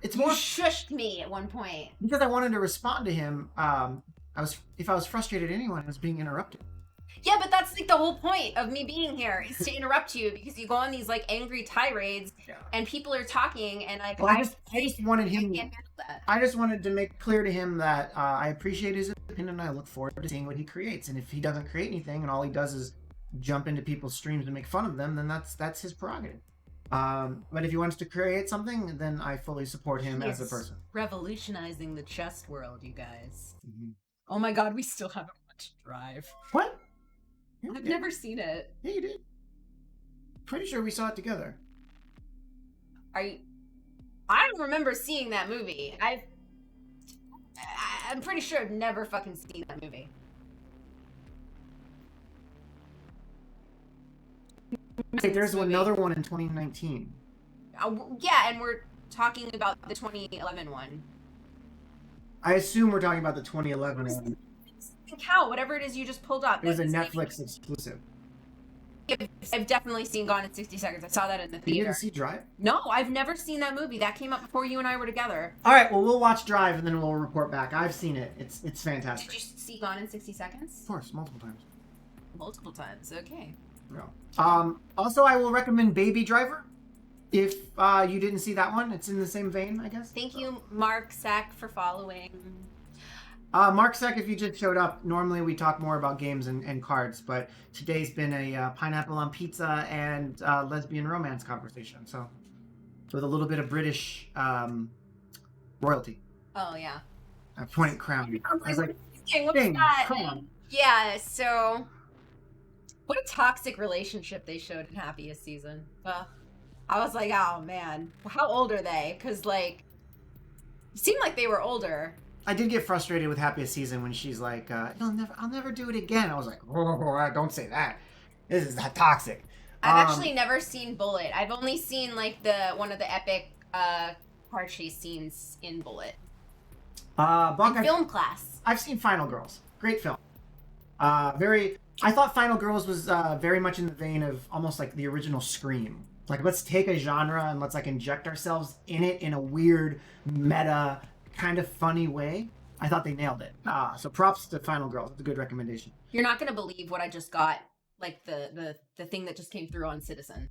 S3: It's more...
S4: You shushed me at one point.
S3: Because I wanted to respond to him. If I was frustrated at anyone, I was being interrupted.
S4: Yeah, but that's like the whole point of me being here is to interrupt you because you go on these like angry tirades and people are talking and I just wanted him. I just wanted to make clear to him that I appreciate his
S3: opinion, and I look forward to seeing what he creates. And if he doesn't create anything and all he does is jump into people's streams and make fun of them, then that's his prerogative. But if he wants to create something, then I fully support him as a person.
S4: Revolutionizing the chess world, you guys.
S3: Mm-hmm.
S4: Oh my god, we still haven't watched Drive.
S3: What?
S4: I've never seen it.
S3: Yeah, you did. Pretty sure we saw it together.
S4: I don't remember seeing that movie. I'm pretty sure I've never fucking seen that movie.
S3: Hey, there's another one in 2019.
S4: Yeah, and we're talking about the 2011 one.
S3: I assume we're talking about the 2011 one.
S4: Cow, whatever it is you just pulled up.
S3: It was a Netflix exclusive.
S4: I've definitely seen Gone in 60 Seconds. I saw that in the theater.
S3: You didn't see Drive?
S4: No, I've never seen that movie. That came up before you and I were together.
S3: All right, well, we'll watch Drive and then we'll report back. I've seen it. It's fantastic.
S4: Did you see Gone in 60 Seconds?
S3: Of course, multiple times.
S4: Multiple times, okay.
S3: Yeah. Also, I will recommend Baby Driver. If you didn't see that one, it's in the same vein, I guess.
S4: Thank you, Mark Sack, for following.
S3: Mark Sack, if you just showed up, normally we talk more about games and cards, but today's been a pineapple on pizza and lesbian romance conversation, so with a little bit of British royalty.
S4: Oh, yeah.
S3: A point crown. I was like,
S4: what's
S3: dang,
S4: that?
S3: come on.
S4: Yeah, so what a toxic relationship they showed in Happiest Season. I was like, oh man, how old are they? Because like, it seemed like they were older.
S3: I did get frustrated with Happiest Season when she's like, I'll never do it again. I was like, oh, don't say that. This is not toxic.
S4: I've actually never seen Bullet. I've only seen like one of the epic car chase scenes in Bullet.
S3: Bonk,
S4: in film class.
S3: I've seen Final Girls. Great film. I thought Final Girls was very much in the vein of almost like the original Scream. Like, let's take a genre and let's like inject ourselves in it in a weird, meta, kind of funny way. I thought they nailed it. So props to Final Girls. It's a good recommendation.
S4: You're not gonna believe what I just got. Like the thing that just came through on Citizen.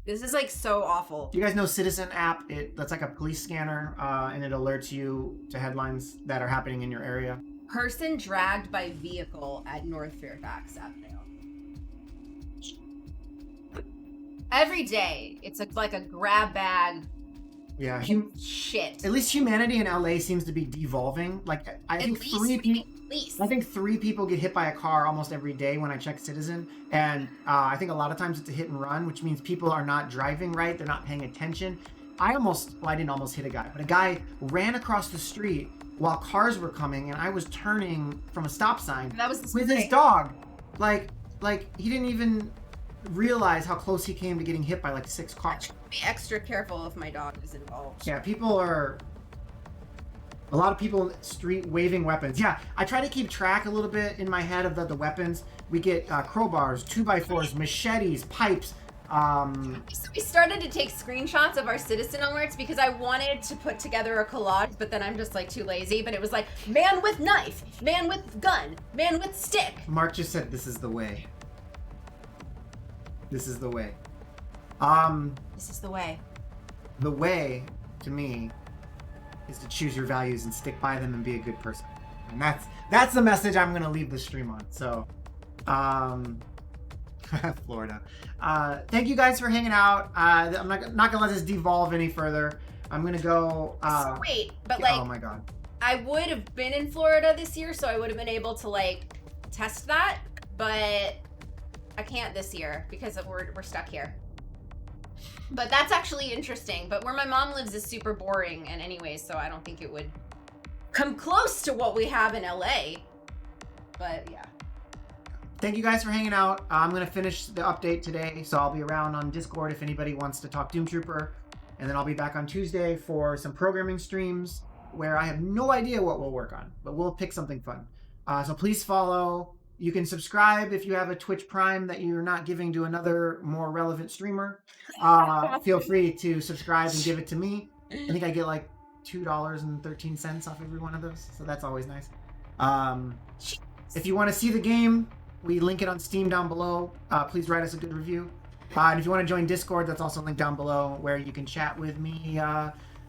S4: This is like so awful.
S3: Do you guys know Citizen app? That's like a police scanner, and it alerts you to headlines that are happening in your area.
S4: Person dragged by vehicle at North Fairfax Avenue. Every day, it's like a grab bag.
S3: Yeah,
S4: shit.
S3: At least humanity in LA seems to be devolving. Like I think three people get hit by a car almost every day when I check Citizen, and I think a lot of times it's a hit and run, which means people are not driving right. They're not paying attention. I didn't almost hit a guy, but a guy ran across the street while cars were coming, and I was turning from a stop sign with his dog. Like he didn't even realize how close he came to getting hit by like 6 cars.
S4: Be extra careful if my dog is involved.
S3: Yeah, a lot of people in the street waving weapons. Yeah, I try to keep track a little bit in my head of the weapons. We get crowbars, 2x4s, machetes, pipes.
S4: So we started to take screenshots of our Citizen alerts because I wanted to put together a collage, but then I'm just like too lazy. But it was like, man with knife, man with gun, man with stick.
S3: Mark just said, this is the way. This is the way.
S4: This is the way.
S3: The way, to me, is to choose your values and stick by them and be a good person. And that's the message I'm going to leave the stream on. So, Florida. Thank you guys for hanging out. I'm not going to let this devolve any further. I'm going to go...
S4: so wait, but like...
S3: Oh my god.
S4: I would have been in Florida this year, so I would have been able to like test that, but I can't this year because we're stuck here. But that's actually interesting. But where my mom lives is super boring, and anyways, so I don't think it would come close to what we have in LA. But yeah.
S3: Thank you guys for hanging out. I'm going to finish the update today, so I'll be around on Discord if anybody wants to talk Doomtrooper. And then I'll be back on Tuesday for some programming streams where I have no idea what we'll work on, but we'll pick something fun. So please follow. You can subscribe if you have a Twitch Prime that you're not giving to another more relevant streamer. Feel free to subscribe and give it to me. I think I get like $2.13 off every one of those, so that's always nice. If you want to see the game, we link it on Steam down below. Please write us a good review. And if you want to join Discord, that's also linked down below where you can chat with me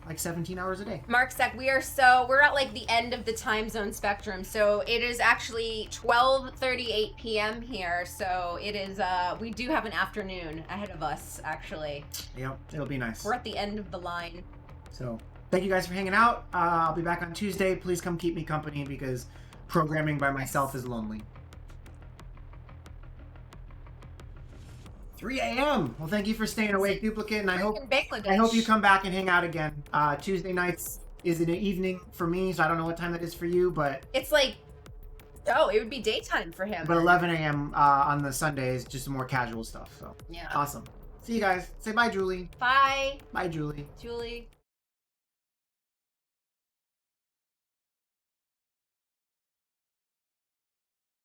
S3: like 17 hours a day.
S4: Mark Sec, we're at like the end of the time zone spectrum. So it is actually 12:38 p.m. here. So it is we do have an afternoon ahead of us actually.
S3: Yep, it'll be nice.
S4: We're at the end of the line.
S3: So thank you guys for hanging out. I'll be back on Tuesday. Please come keep me company because programming by myself is lonely. 3 a.m. Well, thank you for staying awake, Duplicate, and I hope you come back and hang out again. Tuesday nights is in the evening for me, so I don't know what time that is for you, but
S4: it's like, oh, it would be daytime for him.
S3: But 11 a.m. On the Sunday is just more casual stuff. So
S4: yeah,
S3: awesome. See you guys. Say bye, Julie.
S4: Bye.
S3: Bye, Julie.
S4: Julie.